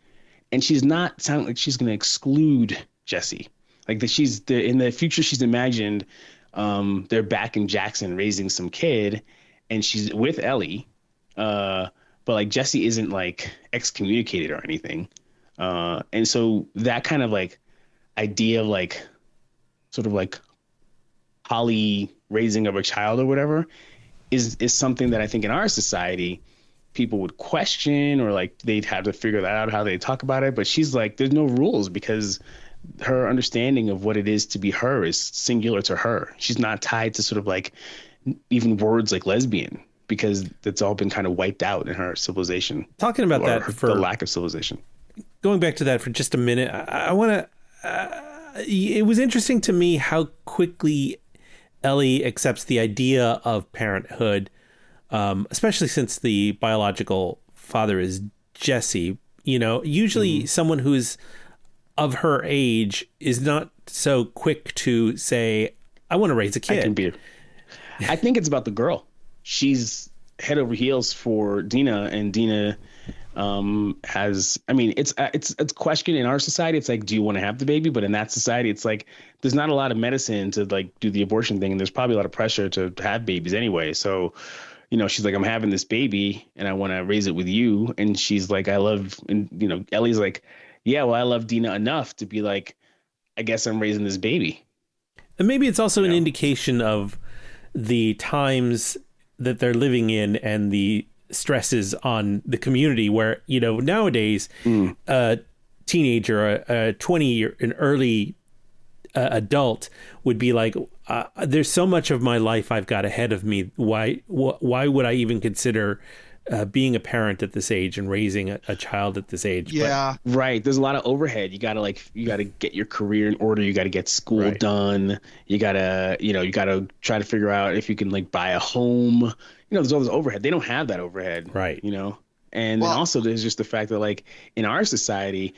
And she's not sounding like she's going to exclude Jesse. Like in the future, she's imagined they're back in Jackson raising some kid, and she's with Ellie. But like Jesse isn't like excommunicated or anything. And so that kind of like idea of like sort of like poly raising of a child or whatever is something that I think in our society people would question, or like they'd have to figure that out how they talk about it. But she's like, there's no rules, because her understanding of what it is to be her is singular to her. She's not tied to sort of like even words like lesbian, because that's all been kind of wiped out in her civilization. Talking about that for the lack of civilization. Going back to that for just a minute, I want to. It was interesting to me how quickly Ellie accepts the idea of parenthood. Especially since the biological father is Jesse. Usually someone who's of her age is not so quick to say, I want to raise a kid. I think it's about the girl. She's head over heels for Dina, and Dina has, I mean, it's questioned in our society. It's like, do you want to have the baby? But in that society, it's like, there's not a lot of medicine to like do the abortion thing. And there's probably a lot of pressure to have babies anyway. So she's like, I'm having this baby and I want to raise it with you. And she's like, Ellie's like, yeah, well, I love Dina enough to be like, I guess I'm raising this baby. And maybe it's also an indication of the times that they're living in and the stresses on the community where, nowadays a teenager, a 20-year, an early adult would be like, there's so much of my life I've got ahead of me. Why would I even consider being a parent at this age and raising a child at this age? Yeah. Right. There's a lot of overhead. You gotta get your career in order. You gotta get school done. You gotta try to figure out if you can like buy a home. There's all this overhead. They don't have that overhead. Right. And then also there's just the fact that like in our society,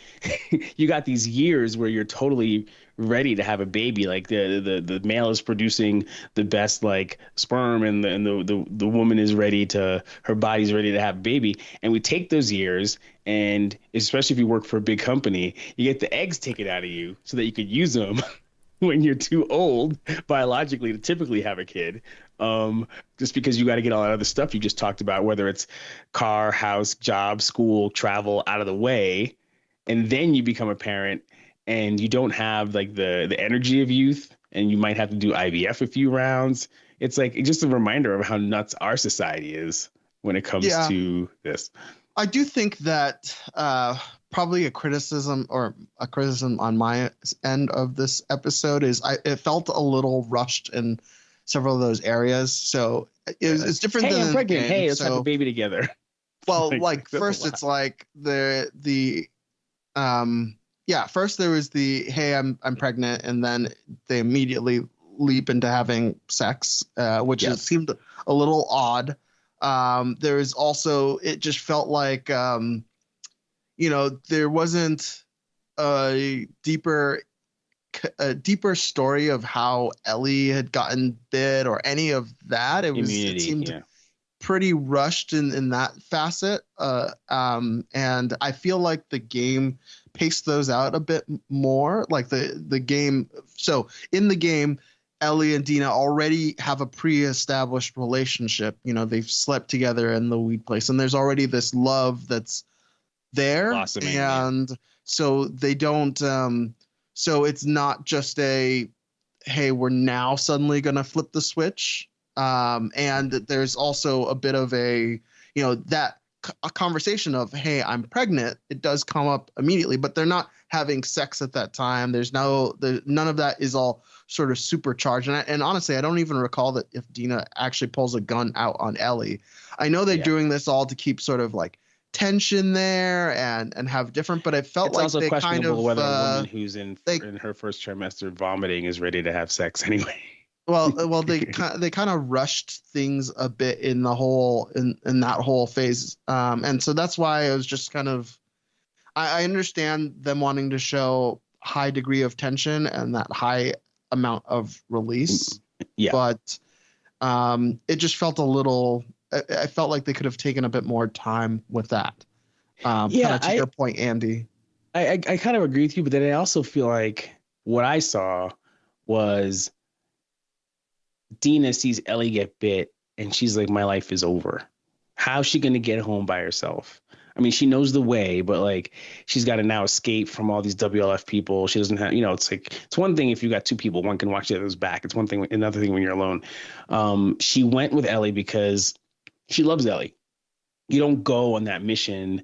you got these years where you're totally ready to have a baby. Like the male is producing the best like sperm and the woman is her body's ready to have a baby. And we take those years, and especially if you work for a big company, you get the eggs taken out of you so that you could use them when you're too old biologically to typically have a kid. Just because you got to get all that other stuff you just talked about, whether it's car, house, job, school, travel out of the way, and then you become a parent and you don't have like the energy of youth, and you might have to do IVF a few rounds. It's like just a reminder of how nuts our society is when it comes to this. I do think that probably a criticism on my end of this episode is it felt a little rushed in several of those areas. So it's different than I'm pregnant. Hey, let's have a baby together. Well, first it's like first there was the, hey, I'm pregnant, and then they immediately leap into having sex, which seemed a little odd. There is also, it just felt like, there wasn't a deeper story of how Ellie had gotten bit or any of that. It seemed pretty rushed in that facet. And I feel like the game paced those out a bit more. Like the game. So in the game, Ellie and Dina already have a pre-established relationship. They've slept together in the weed place, and there's already this love that's there. Blossoming, and so they don't. So it's not just hey, we're now suddenly going to flip the switch. And there's also a bit of a conversation of, hey, I'm pregnant. It does come up immediately, but they're not having sex at that time. None of that is all sort of supercharged. And honestly, I don't even recall that if Dina actually pulls a gun out on Ellie. I know they're doing this all to keep sort of like tension there and have different, but it felt it's like also they questionable kind of whether a woman who's in her first trimester vomiting is ready to have sex anyway. Well, they kind of rushed things a bit in the whole in that whole phase, and so that's why I was just kind of. I understand them wanting to show high degree of tension and that high amount of release, but it just felt a little. I felt like they could have taken a bit more time with that. To your point, Andy. I kind of agree with you, but then I also feel like what I saw was Dina sees Ellie get bit, and she's like, my life is over. How's she going to get home by herself? I mean, she knows the way, but like she's got to now escape from all these WLF people. She doesn't have, it's like, it's one thing if you got two people, one can watch the other's back. It's one thing, another thing when you're alone. She went with Ellie because she loves Ellie. You don't go on that mission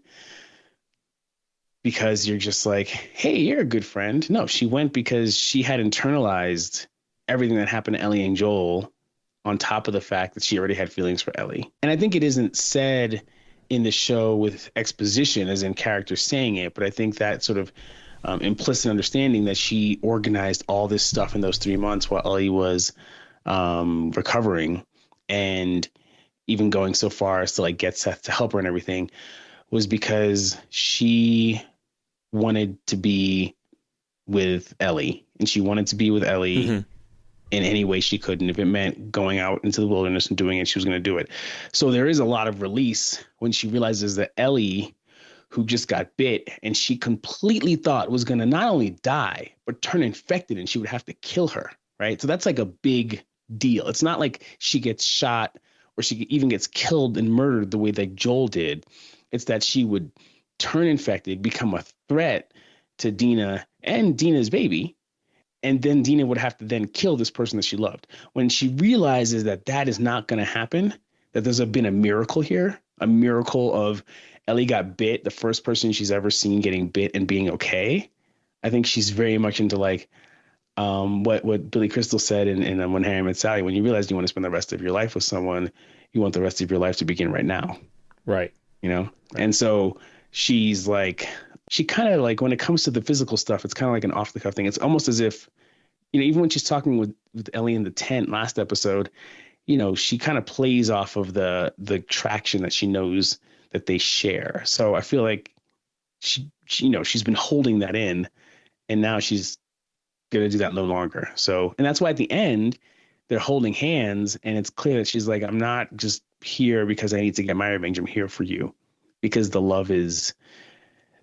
because you're just like, hey, you're a good friend. No, she went because she had internalized everything that happened to Ellie and Joel on top of the fact that she already had feelings for Ellie. And I think it isn't said in the show with exposition as in characters saying it, but I think that sort of implicit understanding that she organized all this stuff in those 3 months while Ellie was recovering, and even going so far as to like get Seth to help her and everything, was because she wanted to be with Ellie, and she wanted to be with Ellie in any way she could. And if it meant going out into the wilderness and doing it, she was going to do it. So there is a lot of release when she realizes that Ellie, who just got bit and she completely thought was going to not only die, but turn infected, and she would have to kill her. Right. So that's like a big deal. It's not like she gets shot or she even gets killed and murdered the way that Joel did. It's that she would turn infected, become a threat to Dina and Dina's baby. And then Dina would have to then kill this person that she loved. When she realizes that that is not going to happen, that there's been a miracle here, a miracle of Ellie got bit, the first person she's ever seen getting bit and being okay. I think she's very much into like what Billy Crystal said in When Harry Met Sally. When you realize you want to spend the rest of your life with someone, you want the rest of your life to begin right now. Right. You know? Right. And so she's like, she kind of like, when it comes to the physical stuff, it's kind of like an off the cuff thing. It's almost as if, you know, even when she's talking with Ellie in the tent last episode, you know, she kind of plays off of the traction that she knows that they share. So I feel like she you know, she's been holding that in, and now she's going to do that no longer. So, and that's why at the end they're holding hands, and it's clear that she's like, I'm not just here because I need to get my revenge. I'm here for you because the love is,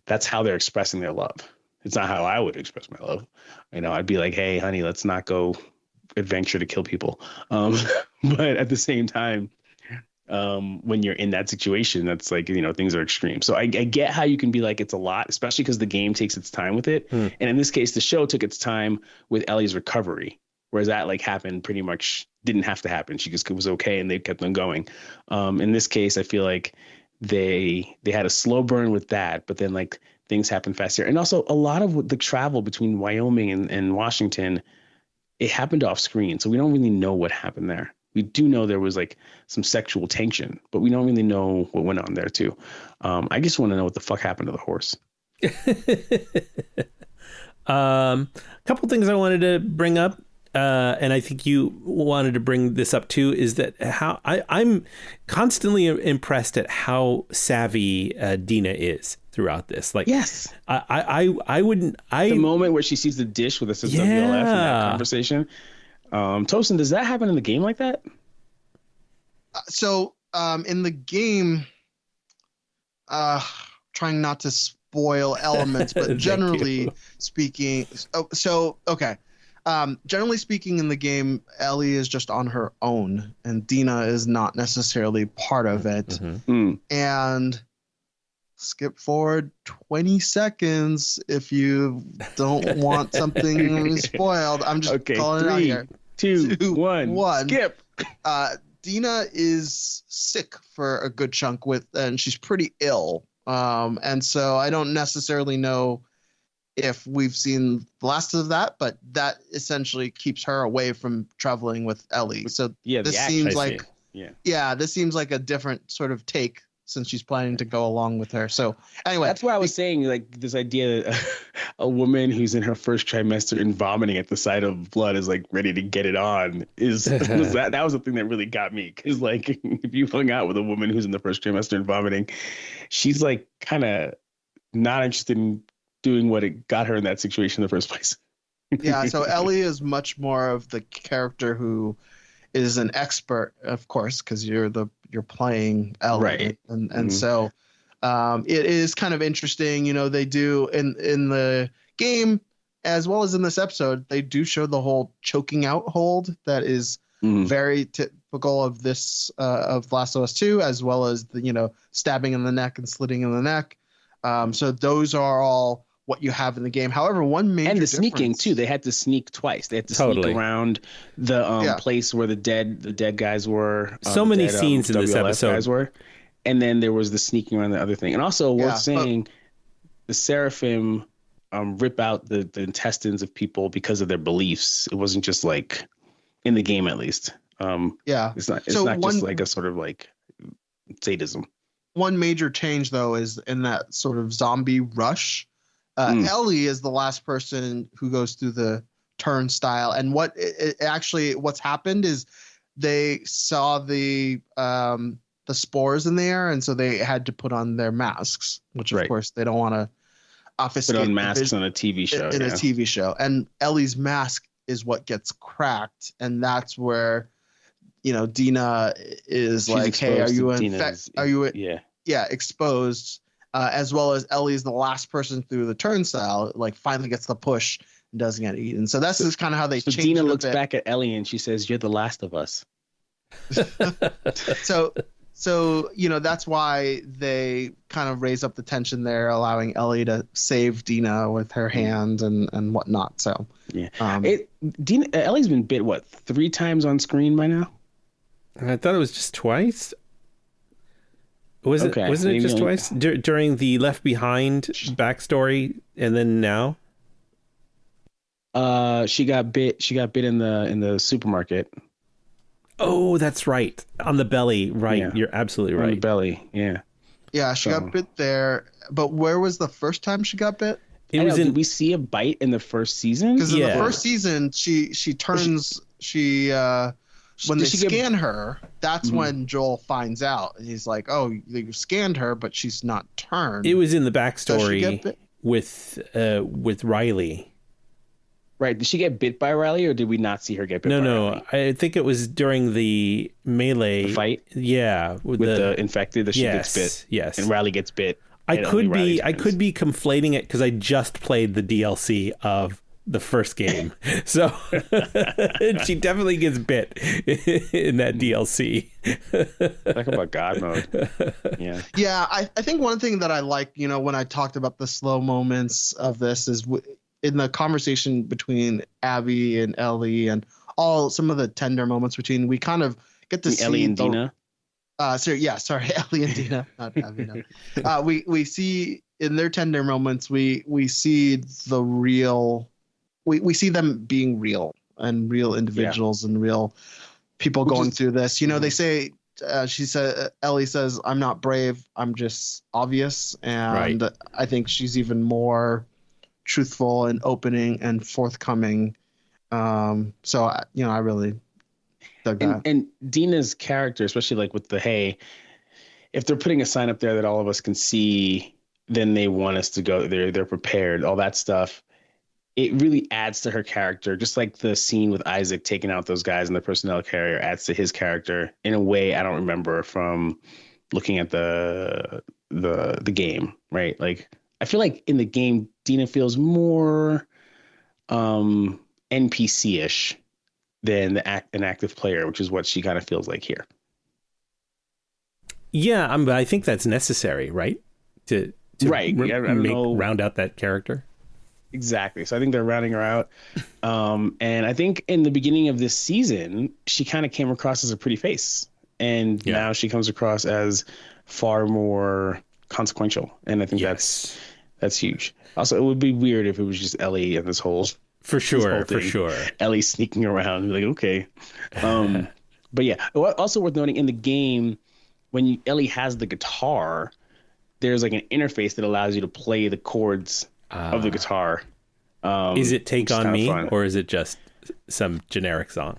that's how they're expressing their love. It's not how I would express my love. You know, I'd be like, hey, honey, let's not go adventure to kill people. But at the same time, when you're in that situation, that's like, you know, things are extreme. So I get how you can be like, it's a lot, especially because the game takes its time with it. And in this case, the show took its time with Ellie's recovery, whereas that like happened pretty much, didn't have to happen. She just was okay and they kept on going. In this case, I feel like they had a slow burn with that, but then like things happen faster. And also a lot of the travel between Wyoming and Washington, it happened off screen. So we don't really know what happened there. We do know there was like some sexual tension, but we don't really know what went on there too. I just want to know what the fuck happened to the horse. A couple things I wanted to bring up, and I think you wanted to bring this up too, is that how I'm constantly impressed at how savvy Dina is throughout this. Like, yes, I wouldn't. The moment where she sees the dish with a WLF in that conversation. Tosin, does that happen in the game like that? So in the game, trying not to spoil elements, but generally speaking, generally speaking, in the game, Ellie is just on her own, and Dina is not necessarily part of it. Mm-hmm. And skip forward 20 seconds if you don't want something spoiled. I'm just calling it out here. 2, 1, skip. Dina is sick for a good chunk and she's pretty ill. And so I don't necessarily know if we've seen the last of that, but that essentially keeps her away from traveling with Ellie. So this seems like this seems like a different sort of take since she's planning to go along with her. So anyway, that's why I was saying like this idea that a woman who's in her first trimester and vomiting at the sight of blood is like ready to get it on that was the thing that really got me. Cause like if you hung out with a woman who's in the first trimester and vomiting, she's like kind of not interested in doing what it got her in that situation in the first place. Yeah. So Ellie is much more of the character who is an expert, of course, because you're playing Ellie, right? And so it is kind of interesting. You know, they do in the game as well as in this episode, they do show the whole choking out hold that is very typical of this of Last of Us 2, as well as the stabbing in the neck and slitting in the neck. So those are all what you have in the game. However, one major and the sneaking too. They had to sneak twice. They had to sneak around the place where the dead guys were. So many scenes in this episode. Guys were. And then there was the sneaking around the other thing. And also worth saying, the Seraphim rip out the intestines of people because of their beliefs. It wasn't just like in the game, at least. It's not just like a sort of like sadism. One major change though is in that sort of zombie rush. Ellie is the last person who goes through the turnstile, and what's happened is they saw the spores in the air, and so they had to put on their masks, which of course they don't want to obfuscate. Put on masks on a TV show. In a TV show, and Ellie's mask is what gets cracked, and that's where Dina is like, "Hey, are you exposed?" As well as Ellie's the last person through the turnstile, like finally gets the push and doesn't get eaten. So that's just kind of how they change. Dina looks back at Ellie and she says, "You're the last of us." So that's why they kind of raise up the tension there, allowing Ellie to save Dina with her hand and whatnot. So yeah, Ellie's been bit 3 times on screen by now. I thought it was just twice. Wasn't it just twice during the Left Behind backstory, and then now? She got bit in the supermarket. Oh, that's right. On the belly, right? Yeah. You're absolutely right. On the belly, yeah. Yeah, she got bit there. But where was the first time she got bit? Did we see a bite in the first season? Because in the first season, she turns. When they scan her, that's when Joel finds out. He's like, "Oh, you scanned her, but she's not turned." It was in the backstory with Riley. Right. Did she get bit by Riley, or did we not see her get bit by Riley? I think it was during the melee fight. Yeah. With the infected, that she gets bit. Yes. And Riley gets bit. I could be conflating it because I just played the DLC of the first game. So she definitely gets bit in that DLC. Talk about God mode. Yeah. Yeah. I think one thing that I like, when I talked about the slow moments of this is in the conversation between Abby and Ellie and some of the tender moments between, we kind of get to see Ellie and Dina. Ellie and Dina, not Abby. No. We see in their tender moments, we see the real, we see them being real and real individuals and real people going through this. They say, Ellie says, "I'm not brave. I'm just obvious." And right. I think she's even more truthful and opening and forthcoming. So I really dug that. And Dina's character, especially like with the if they're putting a sign up there that all of us can see, then they want us to go. They're prepared. All that stuff. It really adds to her character, just like the scene with Isaac taking out those guys in the personnel carrier adds to his character in a way I don't remember from looking at the game, right? Like I feel like in the game, Dina feels more NPC-ish than an active player, which is what she kind of feels like here. Yeah, but I think that's necessary, right? To round out that character. Exactly. So I think they're rounding her out. And I think in the beginning of this season, she kind of came across as a pretty face. And now she comes across as far more consequential. And I think that's huge. Also, it would be weird if it was just Ellie and this whole For sure. Ellie sneaking around. Like, okay. But yeah, also worth noting in the game, when Ellie has the guitar, there's like an interface that allows you to play the chords of the guitar. Is it Take On Me or is it just some generic song?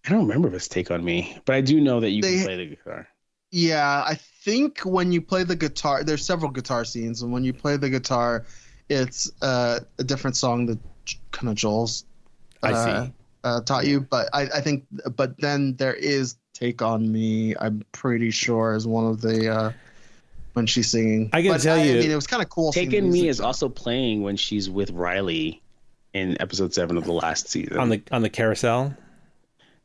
I don't remember if it's Take On Me, but I do know that you can play the guitar. Yeah, I think when you play the guitar, there's several guitar scenes, and when you play the guitar, it's a different song that kind of Joel's taught you. But I think, but then there is Take On Me. I'm pretty sure is one of the when she's singing. I can tell you, it was kind of cool. Take On Me is also playing when she's with Riley in episode 7 of the last season on the carousel.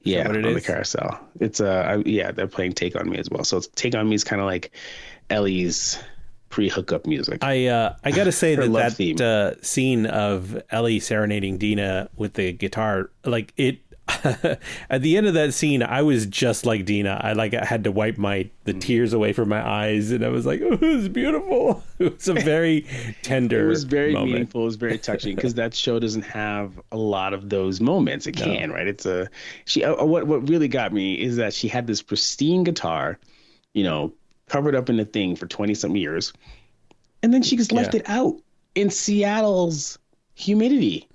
Yeah, on the carousel. It's they're playing Take On Me as well. So it's Take On Me is kind of like Ellie's pre-hookup music. I gotta say that scene of Ellie serenading Dina with the guitar, like it. At the end of that scene, I was just like Dina. I had to wipe the tears away from my eyes, and I was like, "Oh, it was beautiful." It was a very tender. It was very moment. meaningful. It was very touching because that show doesn't have a lot of those moments. It can, right? It's what really got me is that she had this pristine guitar, covered up in a thing for 20-something years, and then she just left it out in Seattle's humidity.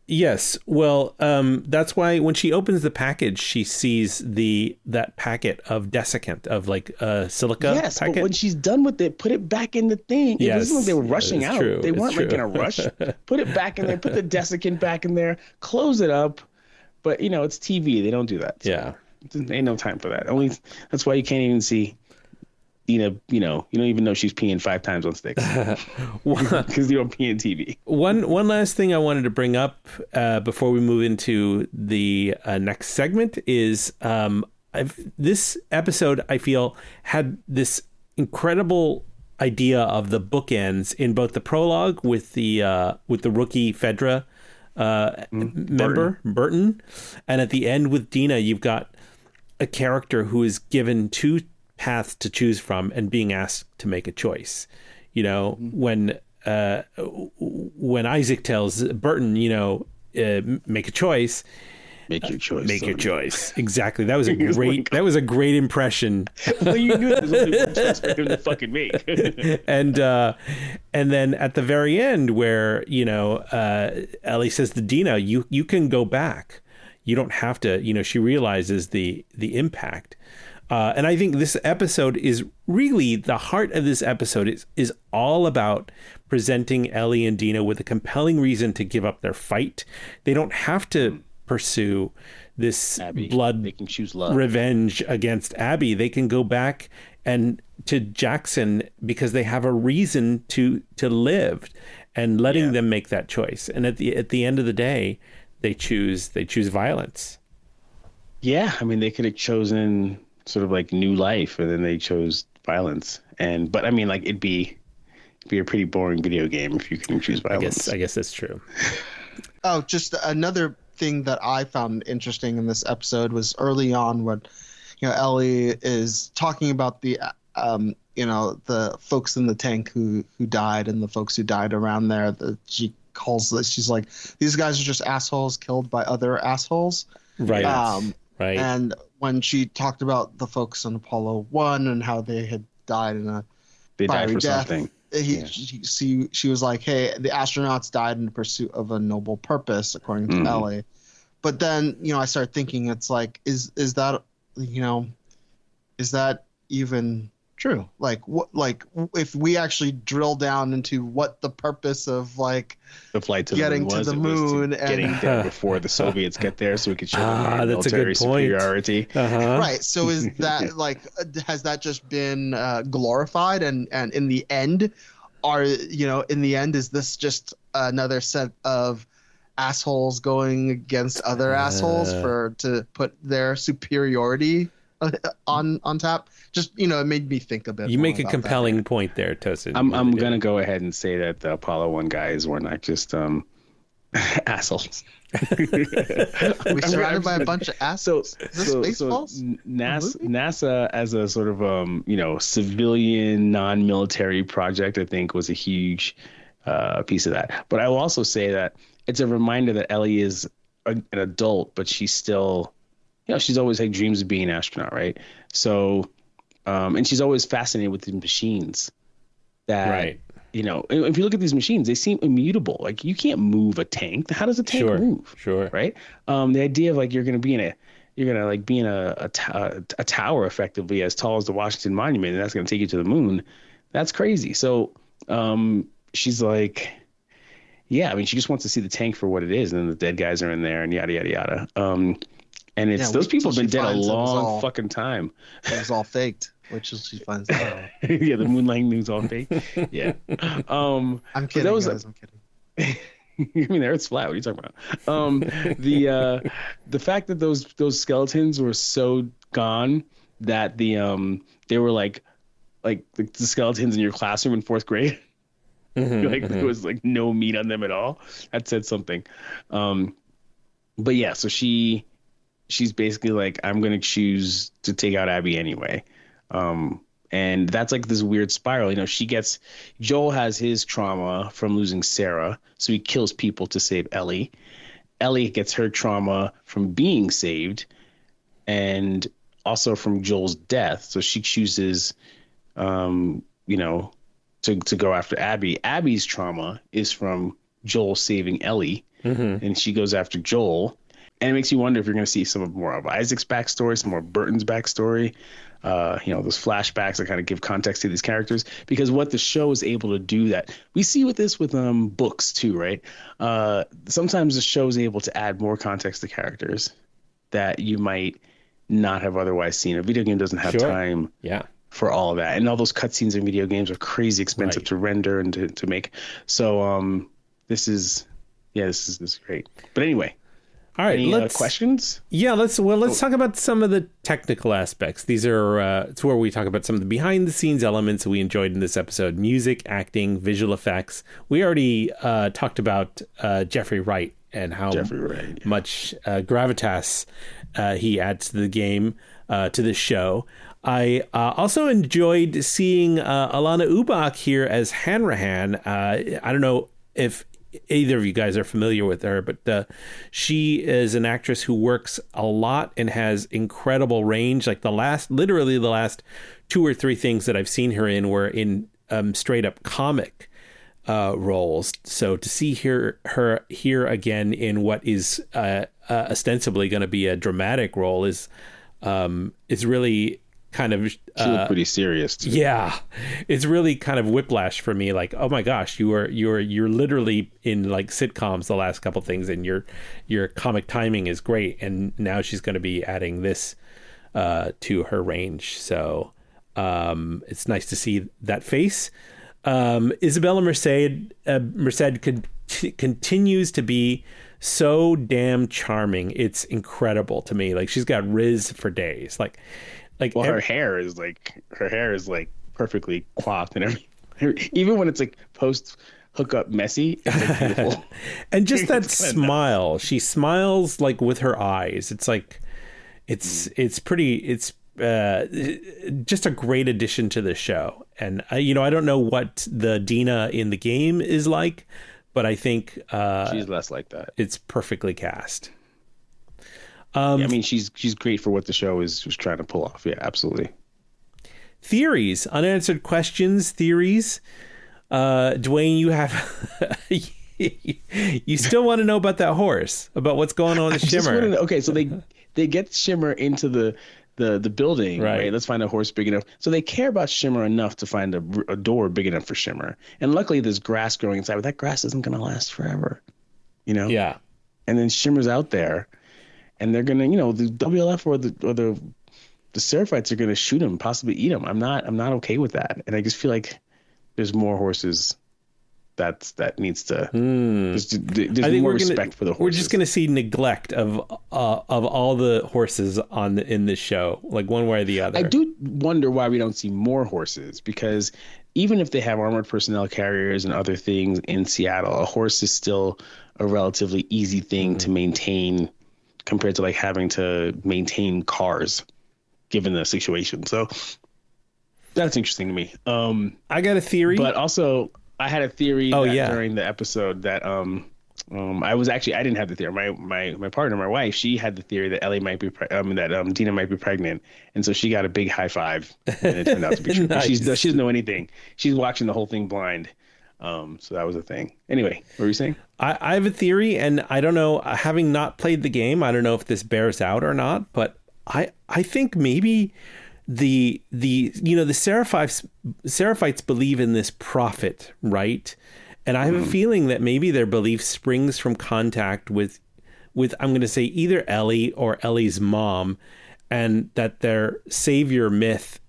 Yes, well, that's why when she opens the package, she sees that packet of desiccant, of like silica. Yes, packet. But when she's done with it, put it back in the thing. It wasn't like they were rushing out. True. They weren't like in a rush. Put it back in there. Put the desiccant back in there. Close it up. But it's TV. They don't do that. So yeah, ain't no time for that. That's why you can't even see Dina, you don't even know she's peeing 5 times on sticks because you don't pee in TV. One last thing I wanted to bring up before we move into the next segment is this episode, I feel, had this incredible idea of the bookends in both the prologue with the rookie Fedra member Burton, and at the end with Dina, you've got a character who is given 2 paths to choose from and being asked to make a choice. When Isaac tells Burton, make a choice. Make your choice. Make your choice. Exactly. That was a great. That was a great impression. Well, you knew there's only one choice for him to fucking make. And then at the very end, where Ellie says to Dina, "You can go back. You don't have to." She realizes the impact. And I think this episode is really the heart of this episode is all about presenting Ellie and Dina with a compelling reason to give up their fight. They don't have to pursue this Abby. blood They can choose love. revenge against Abby. They can go back and to Jackson because they have a reason to live, and letting them make that choice. And at the end of the day, they choose violence. Yeah, I mean, they could have chosen sort of like new life, and then they chose violence. But I mean, like it'd be a pretty boring video game if you couldn't choose violence. I guess that's true. Oh, just another thing that I found interesting in this episode was early on when, Ellie is talking about the folks in the tank who died and the folks who died around there. She's like, these guys are just assholes killed by other assholes. Right. Right. And when she talked about the folks on Apollo 1 and how they had died in a fiery death, something. She was like, hey, the astronauts died in pursuit of a noble purpose, according to Ellie. But then, I started thinking, it's like, is that even true? Like if we actually drill down into what the purpose of like the flight to getting the moon to the moon and getting there before the Soviets get there, so we could show them that's military a good point. superiority. Right. So is that like, has that just been glorified? And in the end, is this just another set of assholes going against other assholes to put their superiority on tap? Just, it made me think a bit. You make a compelling point there, Tosin. I'm gonna go ahead and say that the Apollo 1 guys were not just assholes. We surrounded by a bunch of assholes. NASA as a sort of civilian non-military project, I think, was a huge piece of that. But I will also say that it's a reminder that Ellie is an adult, but she's still, she's always had dreams of being an astronaut, right? So, and she's always fascinated with the machines that, right. If you look at these machines, they seem immutable. Like you can't move a tank. How does a tank move? Sure. Right. The idea of like you're going to be in a tower effectively as tall as the Washington Monument, and that's going to take you to the moon. That's crazy. So she's like, yeah, I mean, she just wants to see the tank for what it is, and then the dead guys are in there, and yada yada yada. And it's those people have been dead a long fucking time. It was all faked. Which is she finds out. Yeah, the moon landing was all fake. Yeah. I'm kidding, guys. I'm kidding. I mean, the Earth's flat. What are you talking about? The fact that those skeletons were so gone that they were like the skeletons in your classroom in 4th grade. There was like no meat on them at all. That said something. But yeah, so she's basically like, I'm gonna choose to take out Abby anyway. And that's like this weird spiral. Joel has his trauma from losing Sarah, so he kills people to save Ellie. Ellie gets her trauma from being saved and also from Joel's death. So she chooses, to go after Abby. Abby's trauma is from Joel saving Ellie, and she goes after Joel. And it makes you wonder if you're going to see some more of Isaac's backstory, some more Burton's backstory. Those flashbacks that kind of give context to these characters, because what the show is able to do, that we see with books too, right? Sometimes the show is able to add more context to characters that you might not have otherwise seen. A video game doesn't have time for all of that. And all those cutscenes in video games are crazy expensive to render and to make. So this is great. But anyway. All right, any questions? Yeah, let's talk about some of the technical aspects. These are it's where we talk about some of the behind the scenes elements that we enjoyed in this episode: music, acting, visual effects. We already talked about Jeffrey Wright and how much gravitas he adds to the game, to the show. I also enjoyed seeing Alana Ubach here as Hanrahan. I don't know if either of you guys are familiar with her, but she is an actress who works a lot and has incredible range. Like literally the last 2 or 3 things that I've seen her in were in straight up comic roles. So to see her here again in what is ostensibly going to be a dramatic role is really kind of she looked pretty serious too. Yeah, it's really kind of whiplash for me. Like, oh my gosh, you're literally in like sitcoms the last couple things, and your comic timing is great, and now she's going to be adding this to her range. So it's nice to see that face. Isabella Merced continues to be so damn charming. It's incredible to me. Like, she's got riz for days. Well, her hair is perfectly coiffed and everything. Even when it's like post hookup messy, it's like beautiful. And just that smile, she smiles like with her eyes. It's like it's just a great addition to the show. And I don't know what the Dina in the game is like, but I think she's less like that. It's perfectly cast. I mean, she's great for what the show was trying to pull off. Yeah, absolutely. Theories, unanswered questions, theories. Dwayne, you have you still want to know about that horse, about what's going on with Shimmer. Okay, so they get Shimmer into the building, right? Let's find a horse big enough. So they care about Shimmer enough to find a door big enough for Shimmer. And luckily there's grass growing inside, but that grass isn't going to last forever, Yeah. And then Shimmer's out there. And they're gonna, the WLF or the Seraphites are gonna shoot him, possibly eat him. I'm not okay with that. And I just feel like there's more horses that needs to. There's more respect for the horses. We're just gonna see neglect of all the horses in this show, like one way or the other. I do wonder why we don't see more horses, because even if they have armored personnel carriers and other things in Seattle, a horse is still a relatively easy thing to maintain, compared to like having to maintain cars, given the situation. So that's interesting to me. I got a theory, but also I had a theory during the episode that I didn't have the theory. My partner, my wife, she had the theory that Ellie might be Dina might be pregnant, and so she got a big high five, and it turned out to be true. Nice. She doesn't know anything. She's watching the whole thing blind. So that was a thing. Anyway, what were you saying? I have a theory, and I don't know, having not played the game, I don't know if this bears out or not, but I think maybe the Seraphites believe in this prophet, right? And I have a feeling that maybe their belief springs from contact with I'm going to say either Ellie or Ellie's mom, and that their savior myth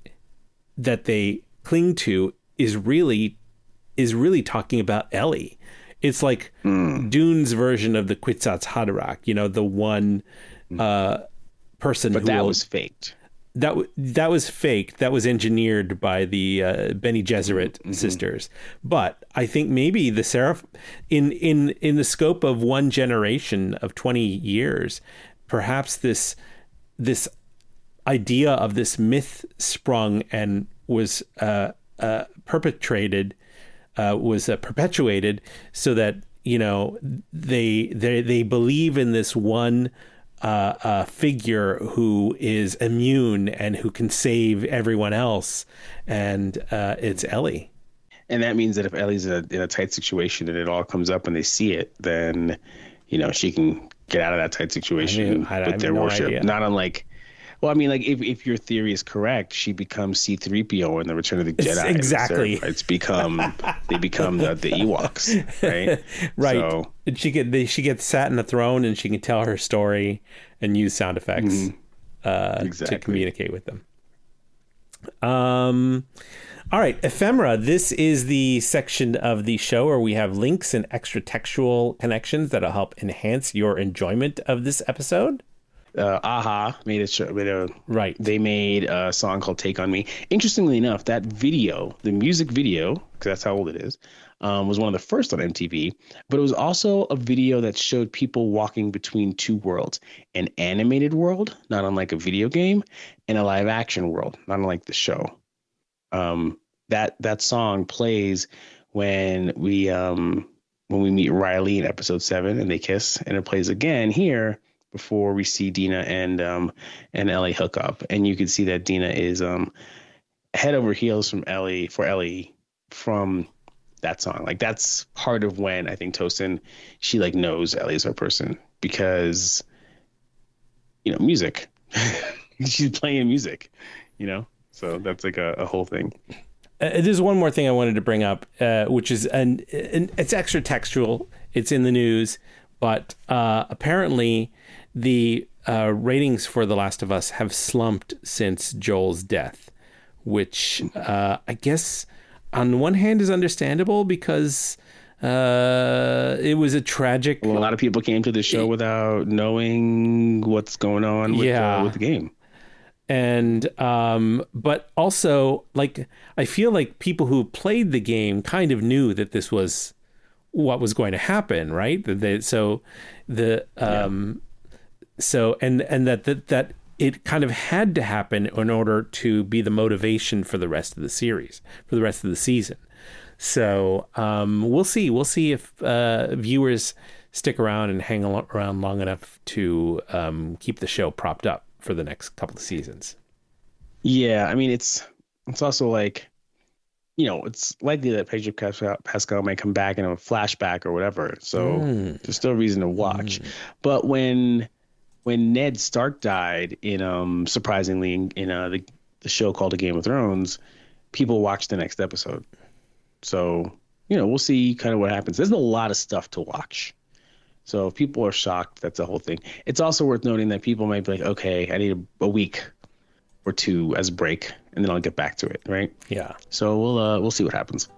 that they cling to is really talking about Ellie. It's like Dune's version of the Kwisatz Haderach, the one person but that was faked. That was faked. That was engineered by the Bene Gesserit sisters. But I think maybe the Seraph, in the scope of one generation of 20 years, perhaps this idea of this myth sprung and was perpetuated so that they believe in this one figure who is immune and who can save everyone else, and it's Ellie. And that means that if Ellie's in a tight situation and it all comes up and they see it, then she can get out of that tight situation with their worship. Idea. Not unlike. Well, I mean, like if your theory is correct, she becomes C-3PO in the Return of the Jedi. Exactly. They become the Ewoks, right? Right. So, and she gets sat in a throne, and she can tell her story and use sound effects to communicate with them. All right, ephemera. This is the section of the show where we have links and extra textual connections that'll help enhance your enjoyment of this episode. Aha made a show. Right. They made a song called "Take on Me." Interestingly enough, that video, the music video, because that's how old it is, was one of the first on MTV. But it was also a video that showed people walking between two worlds: an animated world, not unlike a video game, and a live action world, not unlike the show. That song plays when we meet Riley in episode 7 and they kiss, and it plays again here before we see Dina and Ellie hook up, and you can see that Dina is head over heels for Ellie from that song. Like, that's part of when I think Tosin, she like knows Ellie's her person, because music. She's playing music, so that's like a whole thing. There's one more thing I wanted to bring up, which is it's extra textual. It's in the news, but apparently the ratings for The Last of Us have slumped since Joel's death, which I guess on one hand is understandable, because it was a tragic... Well, a lot of people came to the show without knowing what's going on with the game. And but also, like, I feel like people who played the game kind of knew that this was what was going to happen, right? So that it kind of had to happen in order to be the motivation for the rest of the series, for the rest of the season. So we'll see if viewers stick around and hang around long enough to keep the show propped up for the next couple of seasons. Yeah, I mean, it's also like, it's likely that Pedro Pascal might come back in a flashback or whatever. So there's still a reason to watch. But when Ned Stark died surprisingly in the show called A Game of Thrones, people watched the next episode. So, we'll see kind of what happens. There's a lot of stuff to watch. So if people are shocked, that's the whole thing. It's also worth noting that people might be like, okay, I need a week or two as a break, and then I'll get back to it, right? Yeah. So we'll see what happens.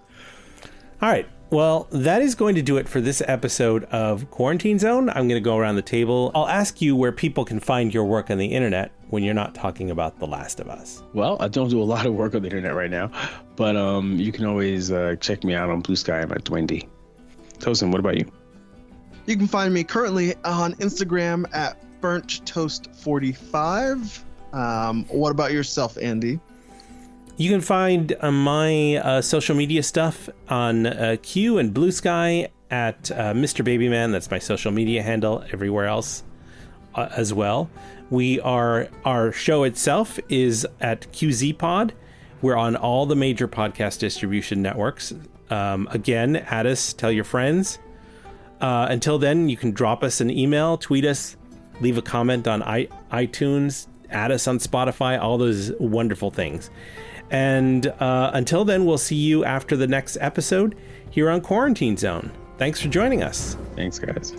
All right. Well, that is going to do it for this episode of Quarantine Zone. I'm going to go around the table. I'll ask you where people can find your work on the internet when you're not talking about The Last of Us. Well, I don't do a lot of work on the internet right now, but you can always check me out on Blue Sky. I'm at Dwayne D. Tosin, what about you? You can find me currently on Instagram at BurntToast45. What about yourself, Andy? You can find my social media stuff on Q and Blue Sky at Mr. Babyman. That's my social media handle. Everywhere else as well. Our show itself is at QZ Pod. We're on all the major podcast distribution networks. Again, add us, tell your friends. Until then, you can drop us an email, tweet us, leave a comment on iTunes, add us on Spotify, all those wonderful things. And until then, we'll see you after the next episode here on Quarantine Zone. Thanks for joining us. Thanks, guys.